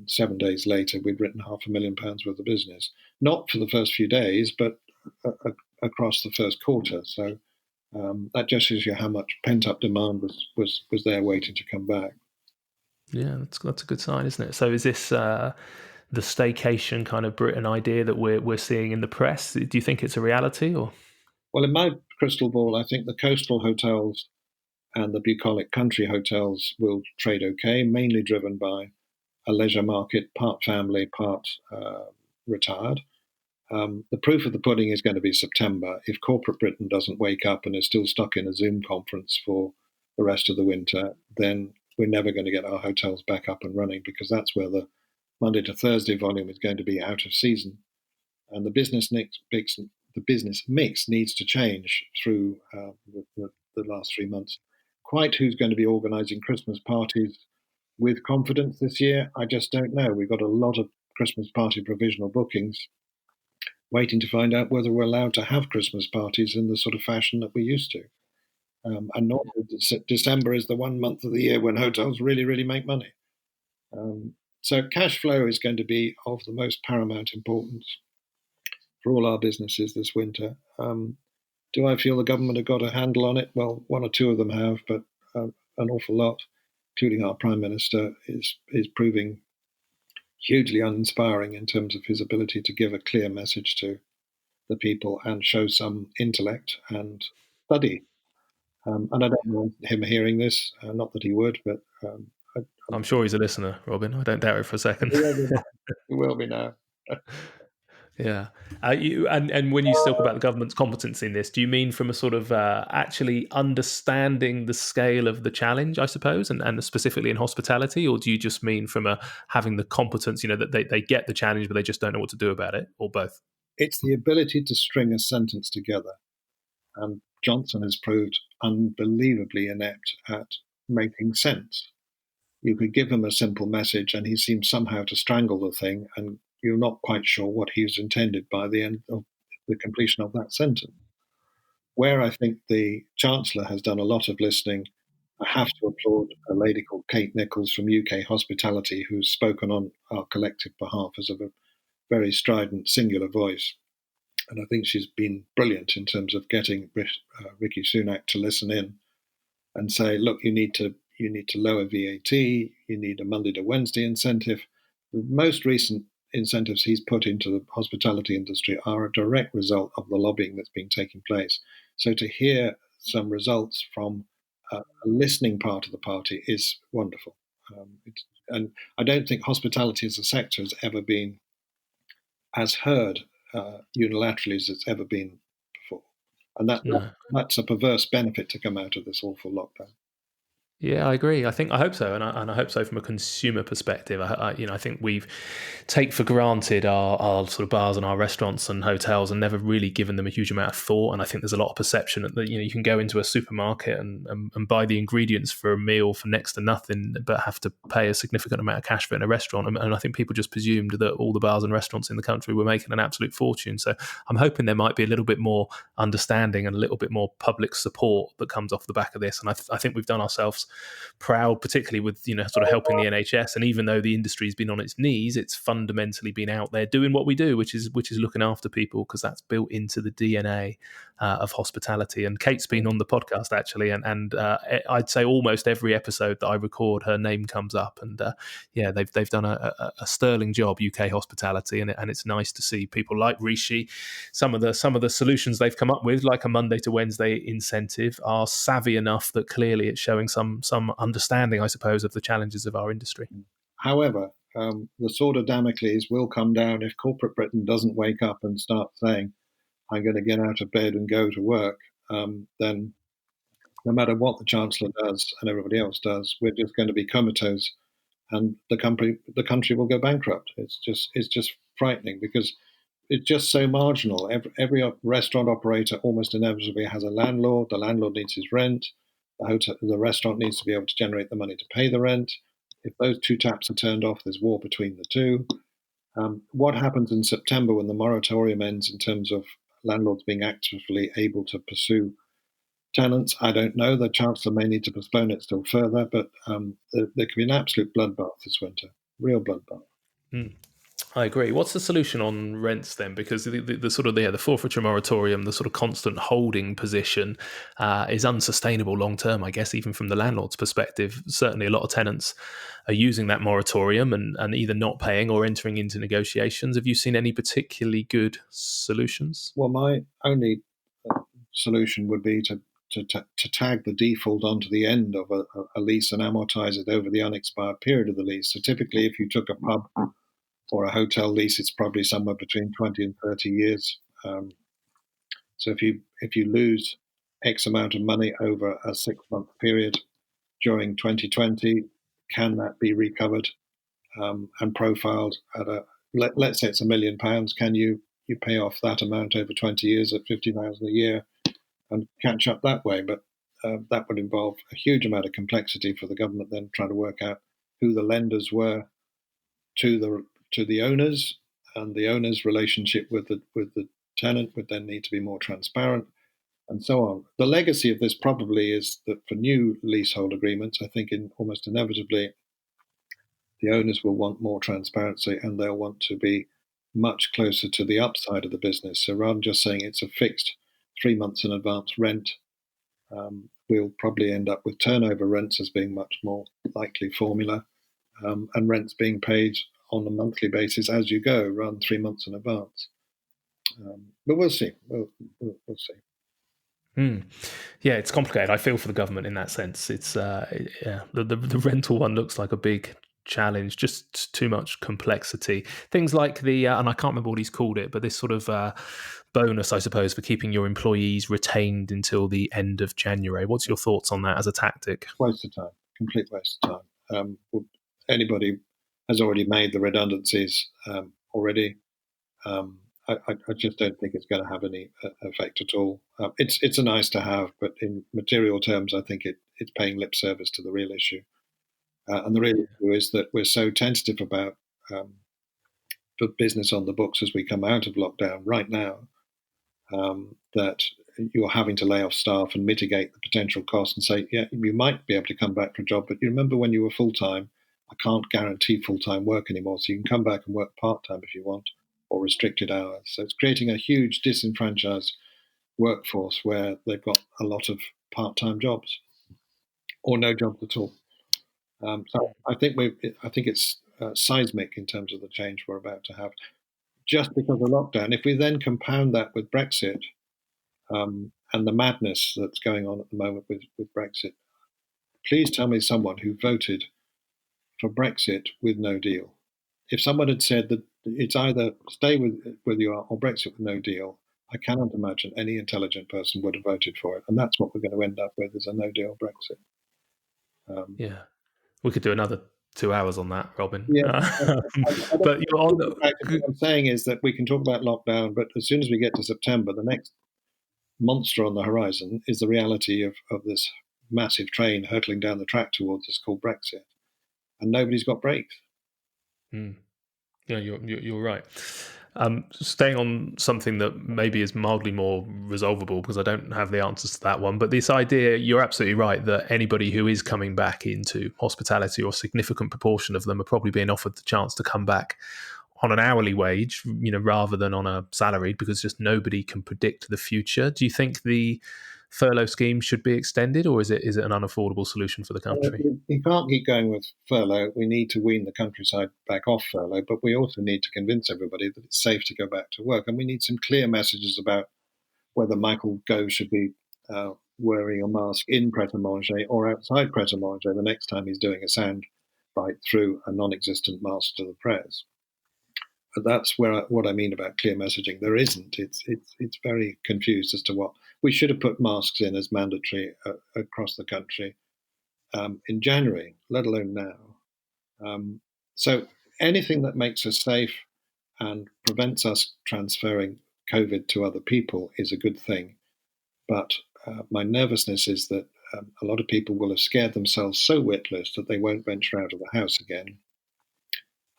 Speaker 2: 7 days later, we'd written £500,000 worth of business. Not for the first few days, but across the first quarter. So that just shows you how much pent-up demand was there waiting to come back.
Speaker 1: Yeah, that's a good sign, isn't it? So is this the staycation kind of Britain idea that we're seeing in the press? Do you think it's a reality, or?
Speaker 2: Well, in my crystal ball, I think the coastal hotels and the bucolic country hotels will trade okay, mainly driven by a leisure market, part family, part retired. The proof of the pudding is going to be September. If corporate Britain doesn't wake up and is still stuck in a Zoom conference for the rest of the winter, then we're never going to get our hotels back up and running because that's where the Monday to Thursday volume is going to be out of season. And the business mix needs to change through the last 3 months. Quite who's going to be organising Christmas parties with confidence this year, I just don't know. We've got a lot of Christmas party provisional bookings, waiting to find out whether we're allowed to have Christmas parties in the sort of fashion that we used to. And normally December is the one month of the year when hotels really, really make money. So cash flow is going to be of the most paramount importance for all our businesses this winter. Do I feel the government have got a handle on it? Well, one or two of them have, but an awful lot, including our Prime Minister, is proving hugely uninspiring in terms of his ability to give a clear message to the people and show some intellect and study. And I don't want him hearing this, not that he would, but
Speaker 1: I'm sure he's a listener, Robin. I don't doubt it for a second.
Speaker 2: He will be now.
Speaker 1: Yeah. And when you talk about the government's competence in this, do you mean from a sort of actually understanding the scale of the challenge, I suppose, and specifically in hospitality, or do you just mean from having the competence, that they get the challenge, but they just don't know what to do about it, or both?
Speaker 2: It's the ability to string a sentence together. And Johnson has proved unbelievably inept at making sense. You could give him a simple message and he seems somehow to strangle the thing, and you're not quite sure what he's intended by the end of the completion of that sentence. Where I think the Chancellor has done a lot of listening, I have to applaud a lady called Kate Nichols from UK Hospitality, who's spoken on our collective behalf as a very strident, singular voice. And I think she's been brilliant in terms of getting Rishi Sunak to listen in and say, look, you need to lower VAT, you need a Monday to Wednesday incentive. The most recent incentives he's put into the hospitality industry are a direct result of the lobbying that's been taking place. So to hear some results from a listening part of the party is wonderful. And I don't think hospitality as a sector has ever been as heard unilaterally as it's ever been before. And that's a perverse benefit to come out of this awful lockdown.
Speaker 1: Yeah, I agree. I hope so, and I hope so from a consumer perspective. I think we take for granted our sort of bars and our restaurants and hotels, and never really given them a huge amount of thought. And I think there's a lot of perception that you can go into a supermarket and buy the ingredients for a meal for next to nothing, but have to pay a significant amount of cash for it in a restaurant. And I think people just presumed that all the bars and restaurants in the country were making an absolute fortune. So I'm hoping there might be a little bit more understanding and a little bit more public support that comes off the back of this. And I think we've done ourselves proud, particularly with sort of helping the NHS. And even though the industry's been on its knees, it's fundamentally been out there doing what we do, which is looking after people, because that's built into the DNA of hospitality. And Kate's been on the podcast actually, and I'd say almost every episode that I record, her name comes up. And they've done a sterling job, UK hospitality, and it's nice to see people like Rishi. Some of the solutions they've come up with, like a Monday to Wednesday incentive, are savvy enough that clearly it's showing some understanding, I suppose, of the challenges of our industry.
Speaker 2: However, the sword of Damocles will come down if corporate Britain doesn't wake up and start saying, I'm going to get out of bed and go to work. Then no matter what the Chancellor does and everybody else does, we're just going to be comatose, and the country will go bankrupt. It's just frightening, because it's just so marginal. Every restaurant operator almost inevitably has a landlord. The landlord needs his rent. The restaurant needs to be able to generate the money to pay the rent. If those two taps are turned off, there's war between the two. What happens in September when the moratorium ends in terms of landlords being actively able to pursue tenants, I don't know. The Chancellor may need to postpone it still further, but there could be an absolute bloodbath this winter, real bloodbath.
Speaker 1: I agree. What's the solution on rents then? Because the sort of the forfeiture moratorium, the sort of constant holding position, is unsustainable long term, I guess, even from the landlord's perspective. Certainly a lot of tenants are using that moratorium and either not paying or entering into negotiations. Have you seen any particularly good solutions?
Speaker 2: Well, my only solution would be to tag the default onto the end of a lease and amortize it over the unexpired period of the lease. So typically, if you took a pub or a hotel lease, it's probably somewhere between 20 and 30 years. So if you lose X amount of money over a 6-month period during 2020, can that be recovered and profiled at let's say it's £1 million? Can you pay off that amount over 20 years at £50,000 a year and catch up that way? But that would involve a huge amount of complexity for the government then trying to work out who the lenders were to the owners, and the owner's relationship with the tenant would then need to be more transparent, and so on. The legacy of this probably is that for new leasehold agreements, I think almost inevitably the owners will want more transparency and they'll want to be much closer to the upside of the business. So rather than just saying it's a fixed 3 months in advance rent, we'll probably end up with turnover rents as being much more likely formula, and rents being paid on a monthly basis as you go, rather than 3 months in advance. But we'll see. We'll see.
Speaker 1: Yeah, it's complicated. I feel for the government in that sense. It's the rental one looks like a big challenge, just too much complexity. Things like the and I can't remember what he's called it, but this sort of bonus, I suppose, for keeping your employees retained until the end of January. What's your thoughts on that as a tactic?
Speaker 2: Waste of time, complete waste of time. Anybody has already made the redundancies already. I just don't think it's going to have any effect at all. It's a nice to have, but in material terms, I think it's paying lip service to the real issue. And the real issue is that we're so tentative about the business on the books as we come out of lockdown right now, that you're having to lay off staff and mitigate the potential costs and say, yeah, you might be able to come back for a job, but you remember when you were full-time, I can't guarantee full-time work anymore, so you can come back and work part-time if you want, or restricted hours. So it's creating a huge disenfranchised workforce where they've got a lot of part-time jobs or no jobs at all. So I think it's seismic in terms of the change we're about to have, just because of lockdown. If we then compound that with Brexit and the madness that's going on at the moment with Brexit, please tell me someone who voted for Brexit with no deal. If someone had said that it's either stay with you or Brexit with no deal, I cannot imagine any intelligent person would have voted for it. And that's what we're going to end up with, is a no deal Brexit.
Speaker 1: Yeah. We could do another 2 hours on that, Robin.
Speaker 2: Yeah.
Speaker 1: But
Speaker 2: what I'm saying is that we can talk about lockdown, but as soon as we get to September, the next monster on the horizon is the reality of this massive train hurtling down the track towards us called Brexit. And nobody's got brakes.
Speaker 1: Yeah, you're right. Staying on something that maybe is mildly more resolvable, because I don't have the answers to that one, but this idea, you're absolutely right, that anybody who is coming back into hospitality, or a significant proportion of them, are probably being offered the chance to come back on an hourly wage, rather than on a salaried, because just nobody can predict the future. Do you think the furlough scheme should be extended, or is it an unaffordable solution for the country?
Speaker 2: You can't keep going with furlough. We need to wean the countryside back off furlough, but we also need to convince everybody that it's safe to go back to work. And we need some clear messages about whether Michael Gove should be wearing a mask in Pret-a-Manger or outside Pret-a-Manger the next time he's doing a sound bite through a non-existent mask to the press. But that's what I mean about clear messaging. There isn't. It's very confused as to what we should have put masks in as mandatory across the country in January, let alone now. So anything that makes us safe and prevents us transferring COVID to other people is a good thing. But my nervousness is that a lot of people will have scared themselves so witless that they won't venture out of the house again.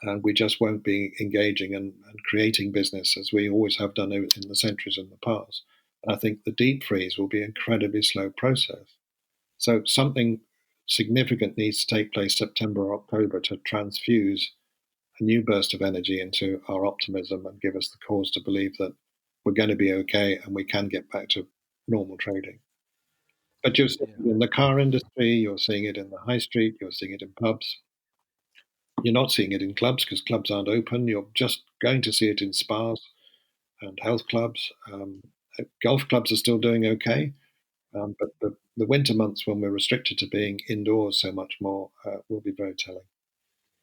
Speaker 2: And we just won't be engaging and creating business as we always have done in the centuries in the past. I think the deep freeze will be an incredibly slow process. So something significant needs to take place September or October to transfuse a new burst of energy into our optimism and give us the cause to believe that we're going to be okay and we can get back to normal trading. But you're seeing it in the car industry, you're seeing it in the high street, you're seeing it in pubs. You're not seeing it in clubs because clubs aren't open. You're just going to see it in spas and health clubs. Golf clubs are still doing okay, but the winter months when we're restricted to being indoors so much more will be very telling.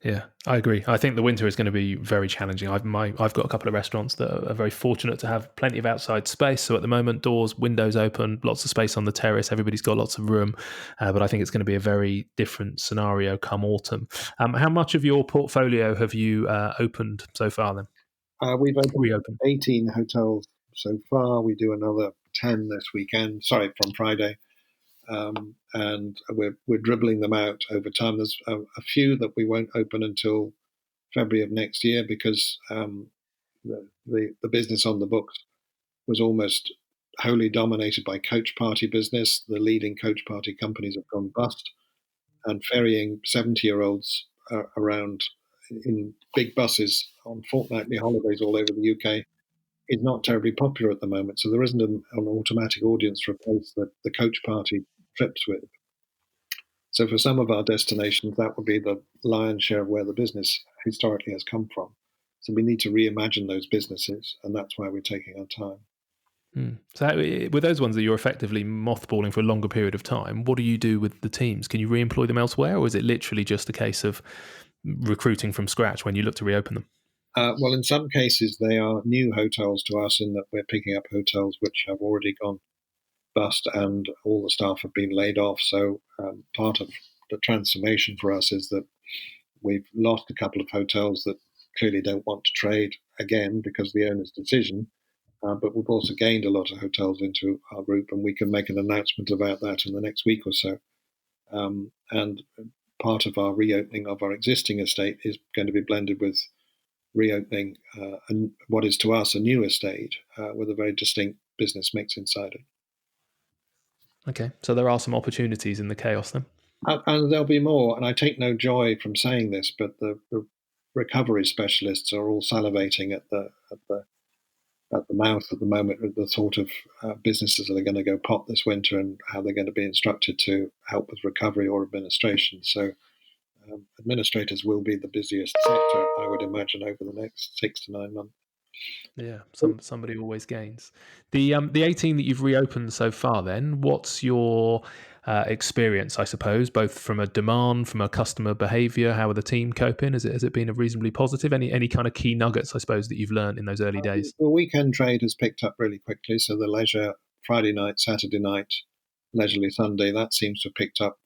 Speaker 1: Yeah, I agree. I think the winter is going to be very challenging. I've got a couple of restaurants that are very fortunate to have plenty of outside space. So at the moment, doors, windows open, lots of space on the terrace. Everybody's got lots of room. But I think it's going to be a very different scenario come autumn. How much of your portfolio have you opened so far then?
Speaker 2: We've opened 18 hotels so far. We do another 10 this weekend. Sorry, from Friday. And we're dribbling them out over time. There's a few that we won't open until February of next year because the business on the books was almost wholly dominated by coach party business. The leading coach party companies have gone bust, and ferrying 70-year-olds around in big buses on fortnightly holidays all over the UK is not terribly popular at the moment. So there isn't an automatic audience to replace the coach party trips with. So for some of our destinations, that would be the lion's share of where the business historically has come from. So we need to reimagine those businesses, and that's why we're taking our time.
Speaker 1: So with those ones that you're effectively mothballing for a longer period of time, what do you do with the teams? Can you re-employ them elsewhere, or is it literally just a case of recruiting from scratch when you look to reopen them?
Speaker 2: Well, in some cases, they are new hotels to us in that we're picking up hotels which have already gone bust and all the staff have been laid off. So part of the transformation for us is that we've lost a couple of hotels that clearly don't want to trade again because of the owner's decision. But we've also gained a lot of hotels into our group, and we can make an announcement about that in the next week or so. And part of our reopening of our existing estate is going to be blended with reopening what is to us a new estate with a very distinct business mix inside it.
Speaker 1: Okay, so there are some opportunities in the chaos then?
Speaker 2: And there'll be more, and I take no joy from saying this, but the recovery specialists are all salivating at the mouth at the moment with the sort of businesses that are going to go pop this winter and how they're going to be instructed to help with recovery or administration. So administrators will be the busiest sector, I would imagine, over the next 6 to 9 months.
Speaker 1: Yeah, somebody always gains. The 18 that you've reopened so far then, what's your experience, I suppose, both from a demand, from a customer behaviour? How are the team coping? Has it been a reasonably positive? Any kind of key nuggets, I suppose, that you've learned in those early days?
Speaker 2: The weekend trade has picked up really quickly. So the leisure Friday night, Saturday night, leisurely Sunday, that seems to have picked up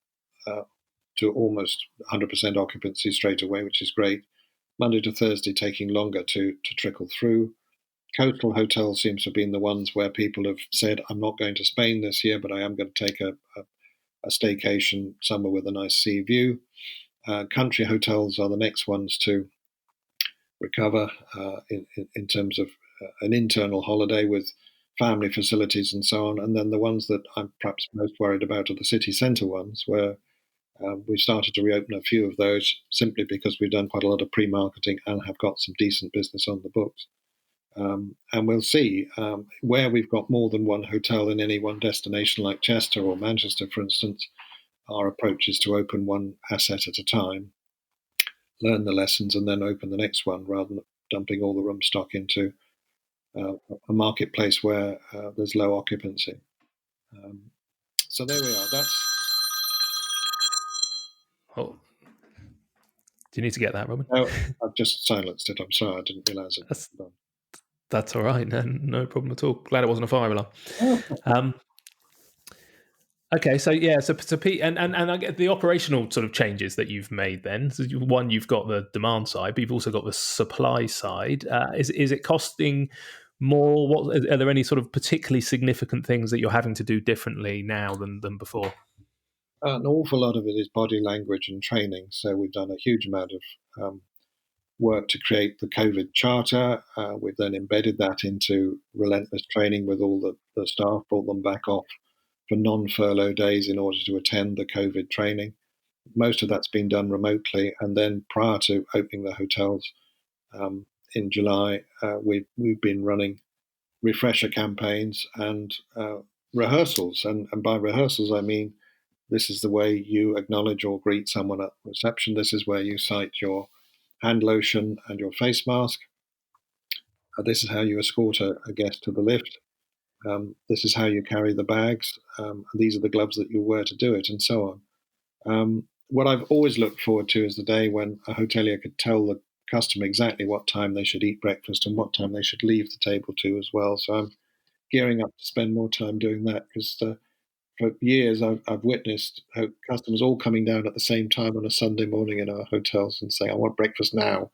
Speaker 2: to almost 100% occupancy straight away, which is great. Monday to Thursday taking longer to trickle through. Coastal hotels seems to have been the ones where people have said, I'm not going to Spain this year, but I am going to take a staycation somewhere with a nice sea view. Country hotels are the next ones to recover in terms of an internal holiday with family facilities and so on. And then the ones that I'm perhaps most worried about are the city centre ones, where we've started to reopen a few of those simply because we've done quite a lot of pre-marketing and have got some decent business on the books. And we'll see where we've got more than one hotel in any one destination, like Chester or Manchester, for instance. Our approach is to open one asset at a time, learn the lessons, and then open the next one, rather than dumping all the room stock into a marketplace where there's low occupancy. So there we are. That's.
Speaker 1: Oh, do you need to get that, Robin?
Speaker 2: No, I've just silenced it. I'm sorry, I didn't realise it.
Speaker 1: That's all right. No problem at all. Glad it wasn't a fire alarm. Okay, so Pete, and I get the operational sort of changes that you've made. Then, so one, you've got the demand side, but you've also got the supply side. Is it costing more? Are there any sort of particularly significant things that you're having to do differently now than before?
Speaker 2: An awful lot of it is body language and training. So we've done a huge amount of work to create the COVID charter. We've then embedded that into relentless training with all the staff, brought them back off for non-furlough days in order to attend the COVID training. Most of that's been done remotely. And then prior to opening the hotels in July, we've been running refresher campaigns and rehearsals. And by rehearsals, I mean, this is the way you acknowledge or greet someone at reception. This is where you cite your hand lotion and your face mask. This is how you escort a guest to the lift. This is how you carry the bags. These are the gloves that you wear to do it, and so on. What I've always looked forward to is the day when a hotelier could tell the customer exactly what time they should eat breakfast and what time they should leave the table to as well. So I'm gearing up to spend more time doing that, because for years I've witnessed customers all coming down at the same time on a Sunday morning in our hotels and saying, I want breakfast now,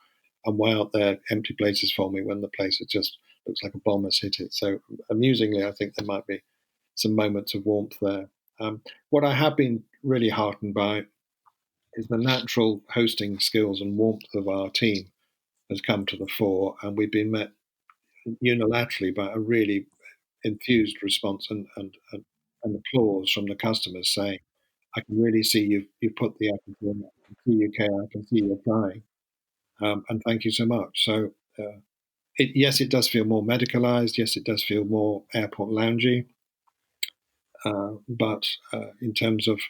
Speaker 2: and why aren't there empty places for me when the place just looks like a bomb has hit it. So amusingly, I think there might be some moments of warmth there. What I have been really heartened by is the natural hosting skills and warmth of our team has come to the fore, and we've been met unilaterally, but a really enthused response and applause from the customers saying, "I can really see you've put the effort in. I can see you care. I can see you're trying, and thank you so much." So, yes, it does feel more medicalized. Yes, it does feel more airport loungy. But in terms of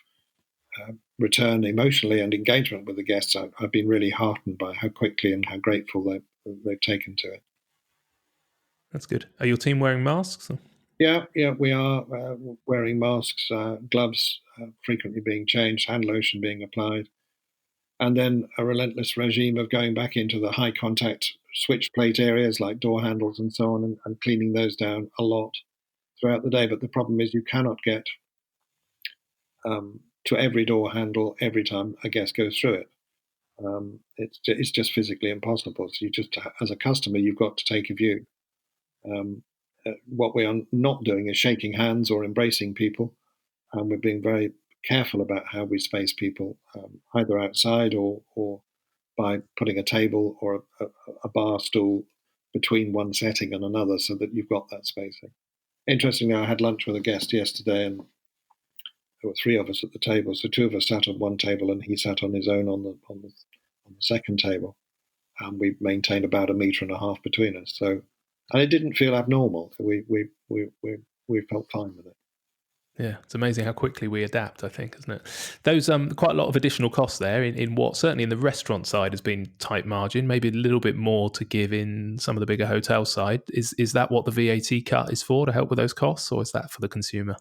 Speaker 2: return emotionally and engagement with the guests, I've been really heartened by how quickly and how grateful they've taken to it.
Speaker 1: That's good. Are your team wearing masks?
Speaker 2: Yeah, we are wearing masks, gloves frequently being changed, hand lotion being applied, and then a relentless regime of going back into the high contact switch plate areas like door handles and so on, and cleaning those down a lot throughout the day. But the problem is you cannot get to every door handle every time a guest goes through it. It's just physically impossible. So you just, as a customer, you've got to take a view. What we are not doing is shaking hands or embracing people, and we're being very careful about how we space people, either outside or by putting a table or a bar stool between one setting and another, so that you've got that spacing. Interestingly, I had lunch with a guest yesterday, and there were three of us at the table. So two of us sat on one table, and he sat on his own on the second table, and we maintained about 1.5 meters between us. So, and it didn't feel abnormal. We felt fine with it.
Speaker 1: Yeah, it's amazing how quickly we adapt, I think, isn't it? Those quite a lot of additional costs there in what certainly in the restaurant side has been tight margin, maybe a little bit more to give in some of the bigger hotel side. Is that what the VAT cut is for, to help with those costs, or is that for the consumer?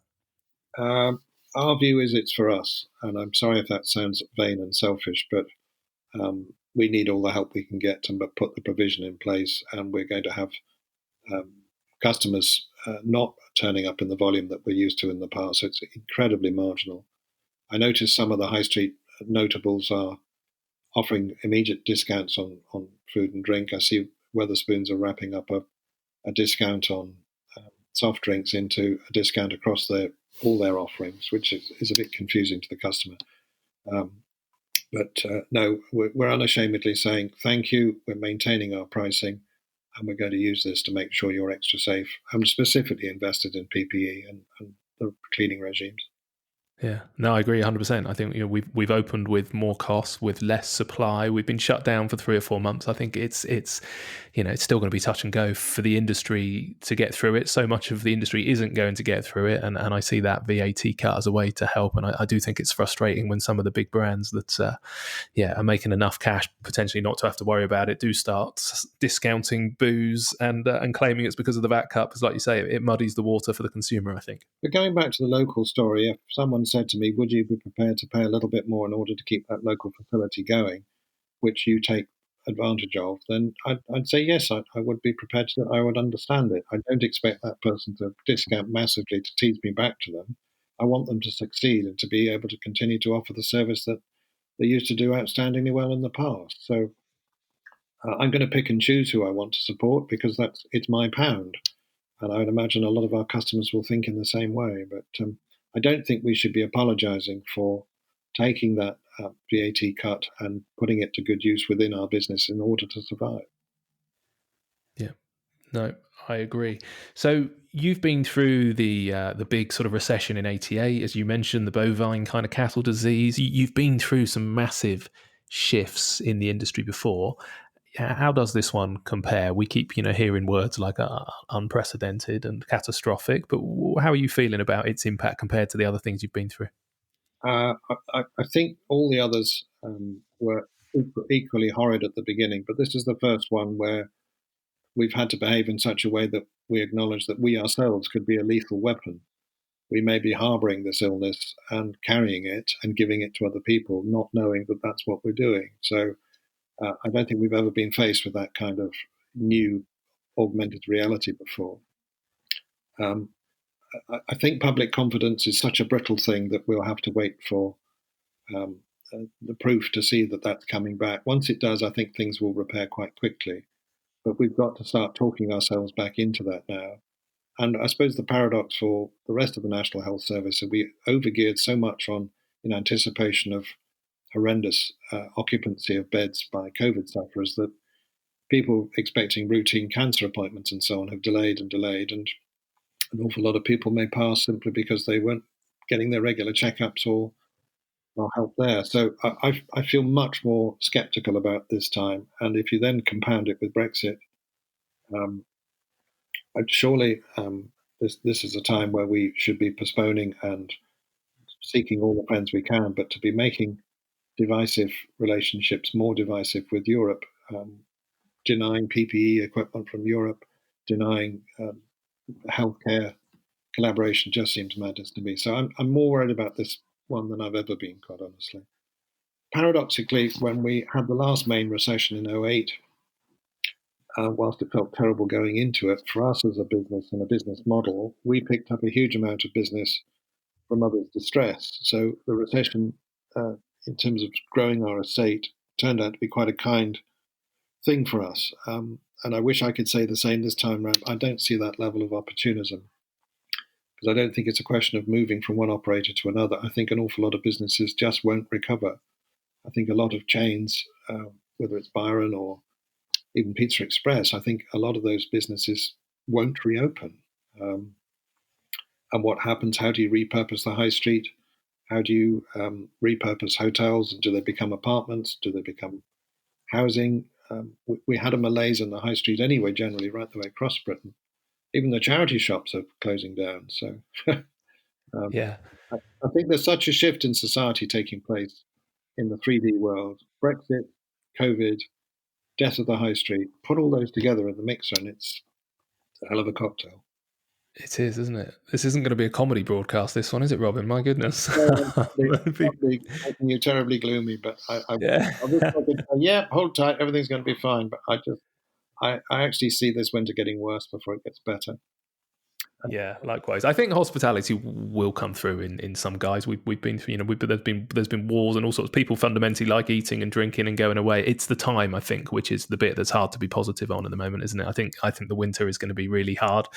Speaker 2: Our view is it's for us, and I'm sorry if that sounds vain and selfish, but we need all the help we can get to put the provision in place, and we're going to have customers not turning up in the volume that we're used to in the past. So it's incredibly marginal. I noticed some of the high street notables are offering immediate discounts on food and drink. I see Wetherspoons are wrapping up a discount on soft drinks into a discount across all their offerings, which is a bit confusing to the customer. But no, we're unashamedly saying thank you. We're maintaining our pricing, and we're going to use this to make sure you're extra safe. I'm specifically invested in PPE and the cleaning regimes.
Speaker 1: Yeah, no, I agree 100%. I think we've opened with more costs, with less supply. We've been shut down for 3 or 4 months. I think it's still going to be touch and go for the industry to get through it. So much of the industry isn't going to get through it, and I see that VAT cut as a way to help. And I do think it's frustrating when some of the big brands that are making enough cash potentially not to have to worry about it do start discounting booze and claiming it's because of the VAT cut. Because, like you say, it muddies the water for the consumer, I think.
Speaker 2: But going back to the local story, if someone said to me, would you be prepared to pay a little bit more in order to keep that local facility going, which you take advantage of, then I'd say yes, I would be prepared to. I would understand it. I don't expect that person to discount massively to tease me back to them. I want them to succeed and to be able to continue to offer the service that they used to do outstandingly well in the past. So I'm going to pick and choose who I want to support, because it's my pound. And I would imagine a lot of our customers will think in the same way. But I don't think we should be apologising for taking that VAT cut and putting it to good use within our business in order to survive.
Speaker 1: Yeah, no, I agree. So you've been through the big sort of recession in '88, as you mentioned, the bovine kind of cattle disease. You've been through some massive shifts in the industry before. How does this one compare? We keep, hearing words like unprecedented and catastrophic, but how are you feeling about its impact compared to the other things you've been through?
Speaker 2: I think all the others were equally horrid at the beginning, but this is the first one where we've had to behave in such a way that we acknowledge that we ourselves could be a lethal weapon. We may be harboring this illness and carrying it and giving it to other people, not knowing that that's what we're doing. So I don't think we've ever been faced with that kind of new augmented reality before. I think public confidence is such a brittle thing that we'll have to wait for the proof to see that that's coming back. Once it does, I think things will repair quite quickly. But we've got to start talking ourselves back into that now. And I suppose the paradox for the rest of the National Health Service is we overgeared so much in anticipation of horrendous occupancy of beds by COVID sufferers that people expecting routine cancer appointments and so on have delayed and delayed, and an awful lot of people may pass simply because they weren't getting their regular checkups or help there. So I feel much more sceptical about this time. And if you then compound it with Brexit, um, surely this is a time where we should be postponing and seeking all the friends we can, but to be making divisive relationships more divisive with Europe, denying PPE equipment from Europe, denying healthcare collaboration just seems madness to me. So I'm more worried about this one than I've ever been, quite honestly. Paradoxically, when we had the last main recession in '08, whilst it felt terrible going into it, for us as a business and a business model, we picked up a huge amount of business from others' distress. So the recession, in terms of growing our estate, turned out to be quite a kind thing for us. And I wish I could say the same this time around. I don't see that level of opportunism, because I don't think it's a question of moving from one operator to another. I think an awful lot of businesses just won't recover. I think a lot of chains, whether it's Byron or even Pizza Express, I think a lot of those businesses won't reopen. And what happens? How do you repurpose the high street? How do you repurpose hotels? Do they become apartments? Do they become housing? We had a malaise in the high street anyway, generally, right the way across Britain. Even the charity shops are closing down. So
Speaker 1: Yeah.
Speaker 2: I think there's such a shift in society taking place in the 3D world. Brexit, COVID, death of the high street. Put all those together in the mixer, and it's a hell of a cocktail.
Speaker 1: It is, isn't it? This isn't going to be a comedy broadcast, this one, is it, Robin? My goodness.
Speaker 2: Making you terribly gloomy, but I wish I could say, yeah, hold tight, everything's going to be fine. But I actually see this winter getting worse before it gets better.
Speaker 1: Yeah, likewise. I think hospitality will come through in some guys. We've been, there's been wars and all sorts. People fundamentally like eating and drinking and going away. It's the time, I think, which is the bit that's hard to be positive on at the moment, isn't it? I think the winter is going to be really hard,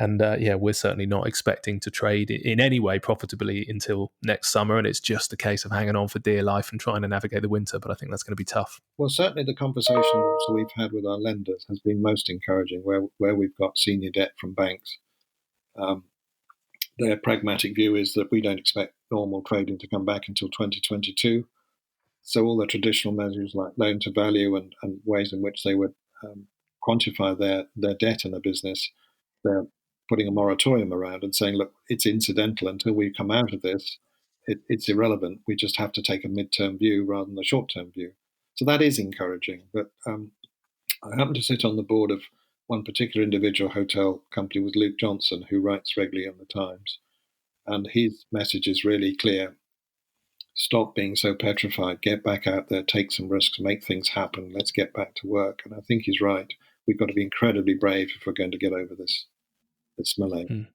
Speaker 1: and we're certainly not expecting to trade in any way profitably until next summer. And it's just a case of hanging on for dear life and trying to navigate the winter. But I think that's going to be tough.
Speaker 2: Well, certainly the conversations we've had with our lenders has been most encouraging, where we've got senior debt from banks. Their pragmatic view is that we don't expect normal trading to come back until 2022. So all the traditional measures like loan to value and ways in which they would quantify their debt in a business, they're putting a moratorium around and saying, look, it's incidental until we come out of this. It's irrelevant. We just have to take a midterm view rather than a short-term view. So that is encouraging. But I happen to sit on the board of one particular individual hotel company with Luke Johnson, who writes regularly in the Times. And his message is really clear. Stop being so petrified. Get back out there, take some risks, make things happen. Let's get back to work. And I think he's right. We've got to be incredibly brave if we're going to get over this malaise.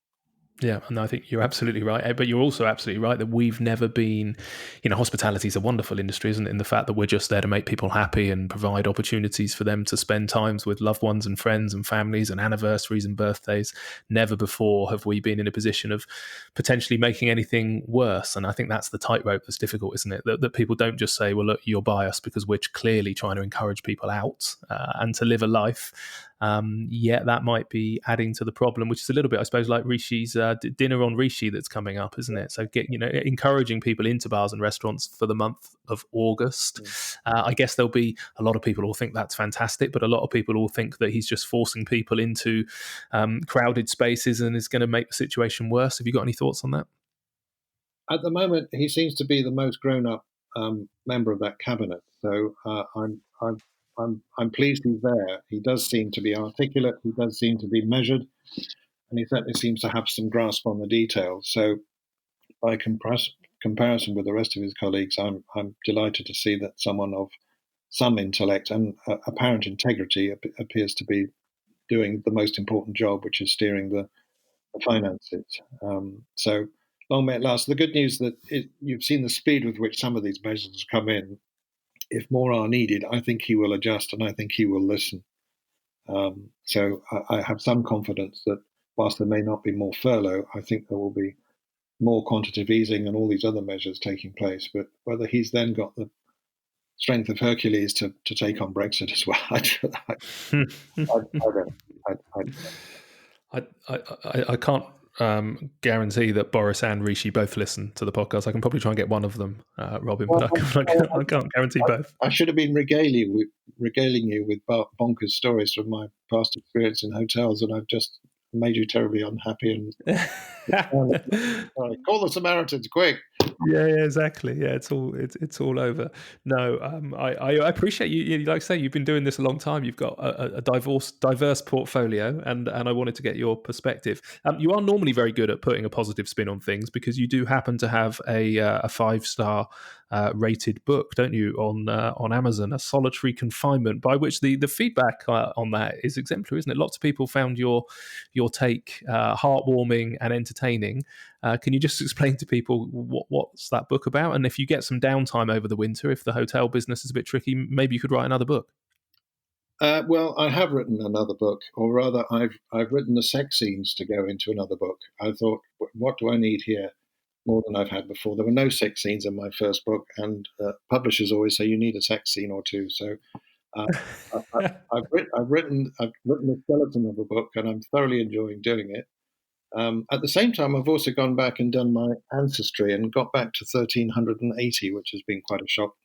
Speaker 1: Yeah, and I think you're absolutely right. But you're also absolutely right that we've never been, hospitality is a wonderful industry, isn't it? In the fact that we're just there to make people happy and provide opportunities for them to spend times with loved ones and friends and families and anniversaries and birthdays. Never before have we been in a position of potentially making anything worse. And I think that's the tightrope that's difficult, isn't it? That people don't just say, well, look, you're biased, because we're clearly trying to encourage people out and to live a life. That might be adding to the problem, which is a little bit, I suppose, like Rishi's dinner on Rishi that's coming up, isn't it? So encouraging people into bars and restaurants for the month of August. I guess there'll be a lot of people who think that's fantastic, but a lot of people will think that he's just forcing people into crowded spaces and is going to make the situation worse. Have you got any thoughts on that?
Speaker 2: At the moment, he seems to be the most grown-up member of that cabinet. So I'm pleased he's there. He does seem to be articulate. He does seem to be measured, and he certainly seems to have some grasp on the details. So, by comparison with the rest of his colleagues, I'm delighted to see that someone of some intellect and apparent integrity appears to be doing the most important job, which is steering the finances. So, long may it last. The good news that you've seen the speed with which some of these measures come in. If more are needed, I think he will adjust and I think he will listen. So I have some confidence that whilst there may not be more furlough, I think there will be more quantitative easing and all these other measures taking place. But whether he's then got the strength of Hercules to take on Brexit as well.
Speaker 1: I can't guarantee that Boris and Rishi both listen to the podcast. I can probably try and get one of them, Robin, but I can't guarantee both.
Speaker 2: I should have been regaling you with bonkers stories from my past experience in hotels, and I've just made you terribly unhappy. And call the Samaritans, quick!
Speaker 1: Yeah, exactly. Yeah, it's all over. No, I appreciate you. Like I say, you've been doing this a long time. You've got a diverse portfolio, and I wanted to get your perspective. You are normally very good at putting a positive spin on things because you do happen to have a 5-star rated book, don't you, on Amazon, A Solitary Confinement, by which the feedback on that is exemplary, isn't it? Lots of people found your take heartwarming and entertaining. Can you just explain to people what's that book about? And if you get some downtime over the winter, if the hotel business is a bit tricky, maybe you could write another book.
Speaker 2: Well, I have written another book, or rather, I've written the sex scenes to go into another book. I thought, what do I need here more than I've had before? There were no sex scenes in my first book, and publishers always say you need a sex scene or two. So I've written the skeleton of a book, and I'm thoroughly enjoying doing it. At the same time, I've also gone back and done my ancestry and got back to 1380, which has been quite a shock,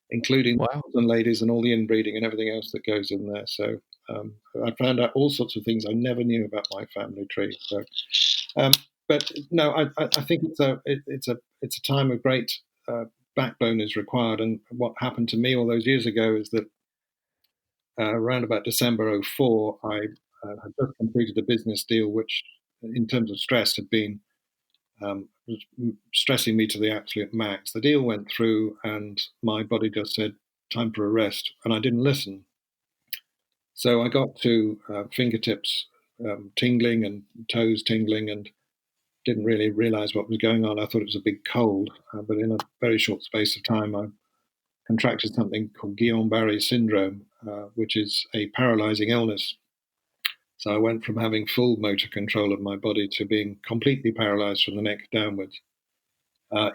Speaker 2: including and ladies and all the inbreeding and everything else that goes in there. So I found out all sorts of things I never knew about my family tree. So, but no, I think it's a time of great backbone is required. And what happened to me all those years ago is that around about December 2004, I had just completed a business deal which, in terms of stress, had been stressing me to the absolute max. The deal went through and my body just said, time for a rest, and I didn't listen. So I got to fingertips tingling and toes tingling and didn't really realize what was going on. I thought it was a big cold, but in a very short space of time, I contracted something called Guillain-Barré syndrome, which is a paralyzing illness. So I went from having full motor control of my body to being completely paralyzed from the neck downwards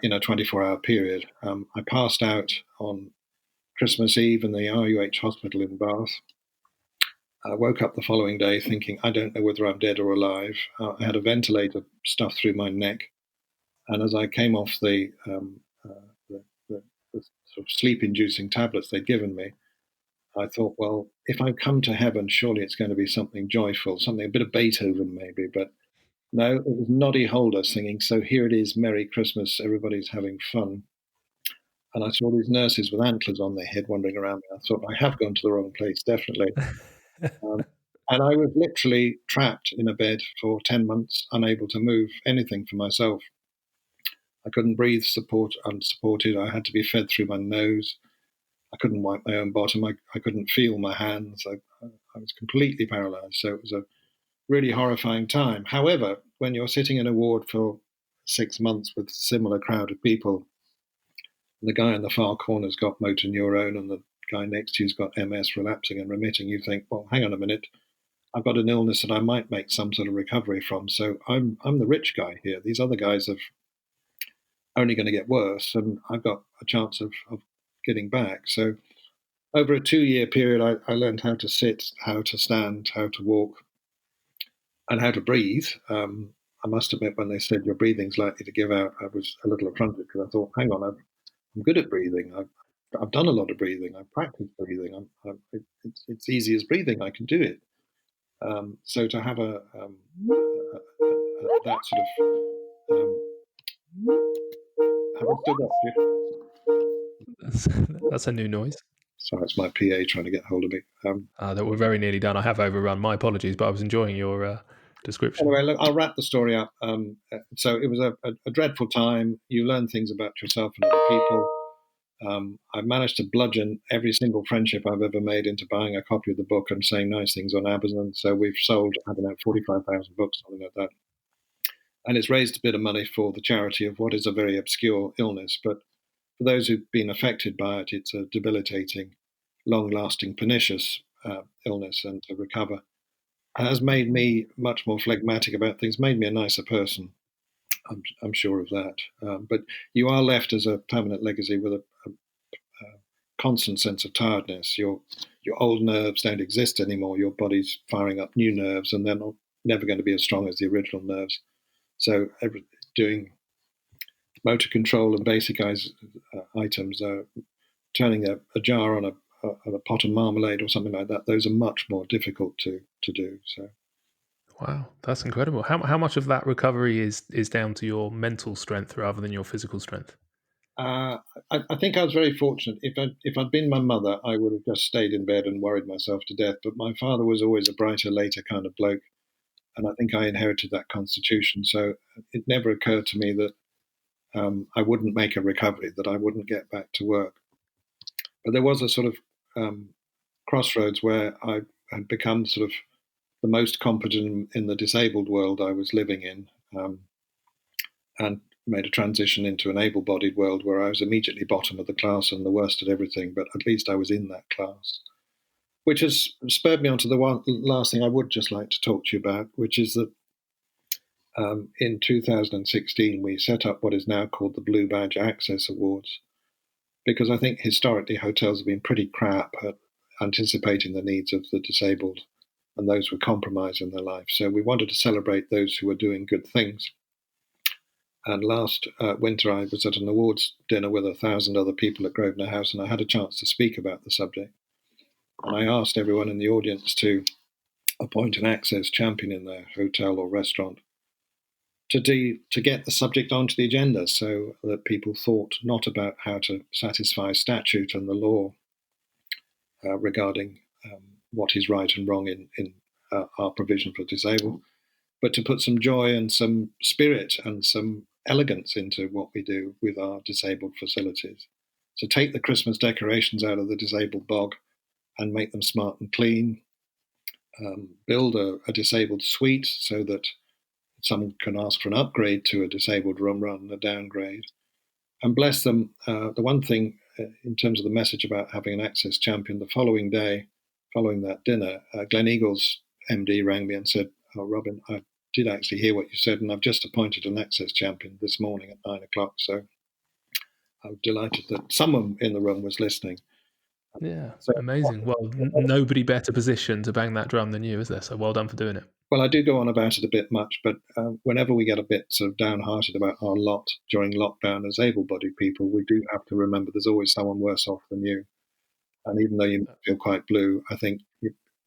Speaker 2: in a 24-hour period. I passed out on Christmas Eve in the RUH hospital in Bath. I woke up the following day thinking, I don't know whether I'm dead or alive. I had a ventilator stuffed through my neck. And as I came off the sort of sleep-inducing tablets they'd given me, I thought, well, if I come to heaven, surely it's going to be something joyful, something a bit of Beethoven maybe. But no, it was Noddy Holder singing, So Here It Is, Merry Christmas, Everybody's Having Fun. And I saw these nurses with antlers on their head wandering around me. I thought, I have gone to the wrong place, definitely. And I was literally trapped in a bed for 10 months, unable to move anything for myself. I couldn't breathe unsupported. I had to be fed through my nose. I couldn't wipe my own bottom. I couldn't feel my hands. I was completely paralyzed. So it was a really horrifying time. However, when you're sitting in a ward for 6 months with a similar crowd of people, and the guy in the far corner's got motor neurone and the guy next to you's got MS relapsing and remitting, you think, well, hang on a minute. I've got an illness that I might make some sort of recovery from. So I'm the rich guy here. These other guys are only going to get worse, and I've got a chance of getting back. So over a 2-year period, I learned how to sit, how to stand, how to walk, and how to breathe. I must admit, when they said your breathing's likely to give out, I was a little affronted because I thought, hang on, I'm good at breathing. I've done a lot of breathing. I've practiced breathing. It's easy as breathing. I can do it. So to have that sort of have I still got you?
Speaker 1: That's a new noise.
Speaker 2: Sorry, it's my PA trying to get hold of me.
Speaker 1: That we're very nearly done. I have overrun. My apologies, but I was enjoying your description.
Speaker 2: Anyway, look, I'll wrap the story up. So it was a dreadful time. You learn things about yourself and other people. I've managed to bludgeon every single friendship I've ever made into buying a copy of the book and saying nice things on Amazon. So we've sold, I don't know, 45,000 books, something like that. And it's raised a bit of money for the charity of what is a very obscure illness. But for those who've been affected by it, it's a debilitating, long-lasting, pernicious illness, and to recover has made me much more phlegmatic about things, made me a nicer person. I'm sure of that. But you are left as a permanent legacy with constant sense of tiredness. Your old nerves don't exist anymore. Your body's firing up new nerves, and they're never going to be as strong as the original nerves. So doing motor control and basic items, turning a jar on a pot of marmalade or something like that, those are much more difficult to do. So.
Speaker 1: Wow, that's incredible. How much of that recovery is down to your mental strength rather than your physical strength?
Speaker 2: I think I was very fortunate. If I'd been my mother, I would have just stayed in bed and worried myself to death. But my father was always a brighter, later kind of bloke, and I think I inherited that constitution. So it never occurred to me that I wouldn't make a recovery, that I wouldn't get back to work. But there was a sort of crossroads where I had become sort of the most competent in the disabled world I was living in, and made a transition into an able-bodied world where I was immediately bottom of the class and the worst at everything, but at least I was in that class, which has spurred me on to the last thing I would just like to talk to you about, which is that in 2016 we set up what is now called the Blue Badge Access Awards, because I think historically hotels have been pretty crap at anticipating the needs of the disabled and those who were compromised in their life. So we wanted to celebrate those who were doing good things. And last winter, I was at an awards dinner with 1,000 other people at Grosvenor House, and I had a chance to speak about the subject. And I asked everyone in the audience to appoint an access champion in their hotel or restaurant to get the subject onto the agenda, so that people thought not about how to satisfy statute and the law regarding what is right and wrong in our provision for disabled, but to put some joy and some spirit and some elegance into what we do with our disabled facilities. So take the Christmas decorations out of the disabled bog and make them smart and clean. Build a disabled suite so that someone can ask for an upgrade to a disabled room rather than a downgrade. And bless them, the one thing in terms of the message about having an access champion, the following day, following that dinner, Gleneagles MD rang me and said, "Oh, Robin, I did actually hear what you said, and I've just appointed an access champion this morning at 9 o'clock. So I'm delighted that someone in the room was listening."
Speaker 1: Yeah, so amazing. Well, nobody better positioned to bang that drum than you, is there? So well done for doing it.
Speaker 2: Well, I do go on about it a bit much, but whenever we get a bit sort of downhearted about our lot during lockdown as able-bodied people, we do have to remember there's always someone worse off than you. And even though you feel quite blue, I think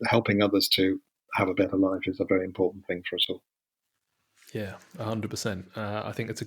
Speaker 2: helping others to have a better life is a very important thing for us all.
Speaker 1: Yeah, 100%. I think it's a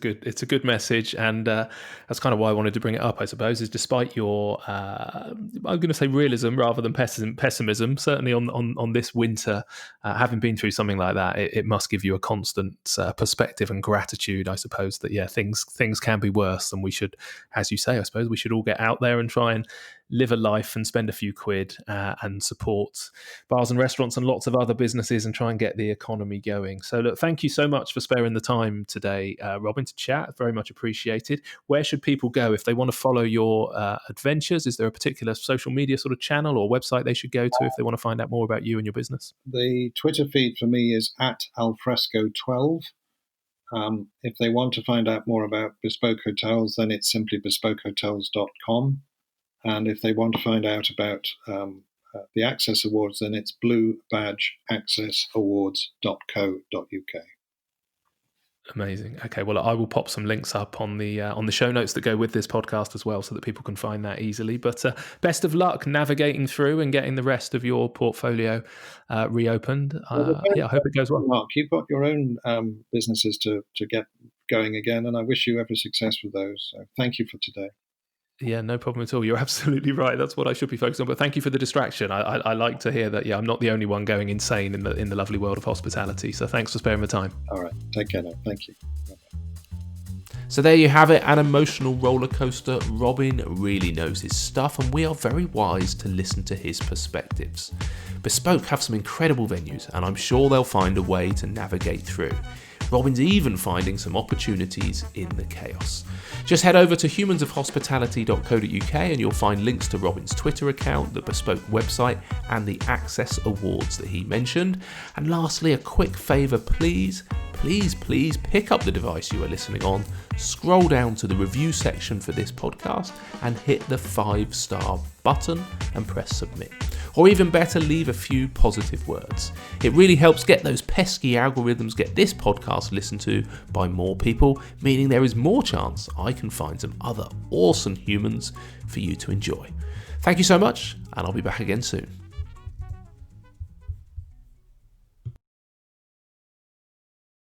Speaker 1: good message, and that's kind of why I wanted to bring it up, I suppose, is despite your, I'm going to say realism rather than pessimism, certainly on this winter, having been through something like that, it must give you a constant perspective and gratitude, I suppose, that, yeah, things can be worse, and we should, as you say, I suppose, we should all get out there and try and live a life and spend a few quid and support bars and restaurants and lots of other businesses and try and get the economy going. So look, thank you so much for sparing the time today, Robin, to chat. Very much appreciated. Where should people go if they want to follow your adventures? Is there a particular social media sort of channel or website they should go to if they want to find out more about you and your business? The
Speaker 2: Twitter feed for me is @alfresco12. If they want to find out more about Bespoke Hotels, then it's simply bespokehotels.com. And if they want to find out about the Access Awards, then it's bluebadgeaccessawards.co.uk. Amazing. Okay, well, I will pop some links up on the show notes that go with this podcast as well, so that people can find that easily. But best of luck navigating through and getting the rest of your portfolio reopened. I hope it goes well. Mark, you've got your own businesses to get going again, and I wish you every success with those. So thank you for today. Yeah, no problem at all. You're absolutely right. That's what I should be focused on. But thank you for the distraction. I like to hear that, yeah, I'm not the only one going insane in the lovely world of hospitality. So thanks for sparing the time. All right. Take care now. Thank you. So there you have it, an emotional roller coaster. Robin really knows his stuff, and we are very wise to listen to his perspectives. Bespoke have some incredible venues, and I'm sure they'll find a way to navigate through.
Speaker 1: Robin's even finding some opportunities in the chaos. Just head over to humansofhospitality.co.uk and you'll find links to Robin's Twitter account, the Bespoke website, and the Access Awards that he mentioned. And lastly, a quick favour, please pick up the device you are listening on, scroll down to the review section for this podcast and hit the 5-star button and press submit. Or even better, leave a few positive words. It really helps get those pesky algorithms get this podcast listened to by more people, meaning there is more chance I can find some other awesome humans for you to enjoy. Thank you so much, and I'll be back again soon.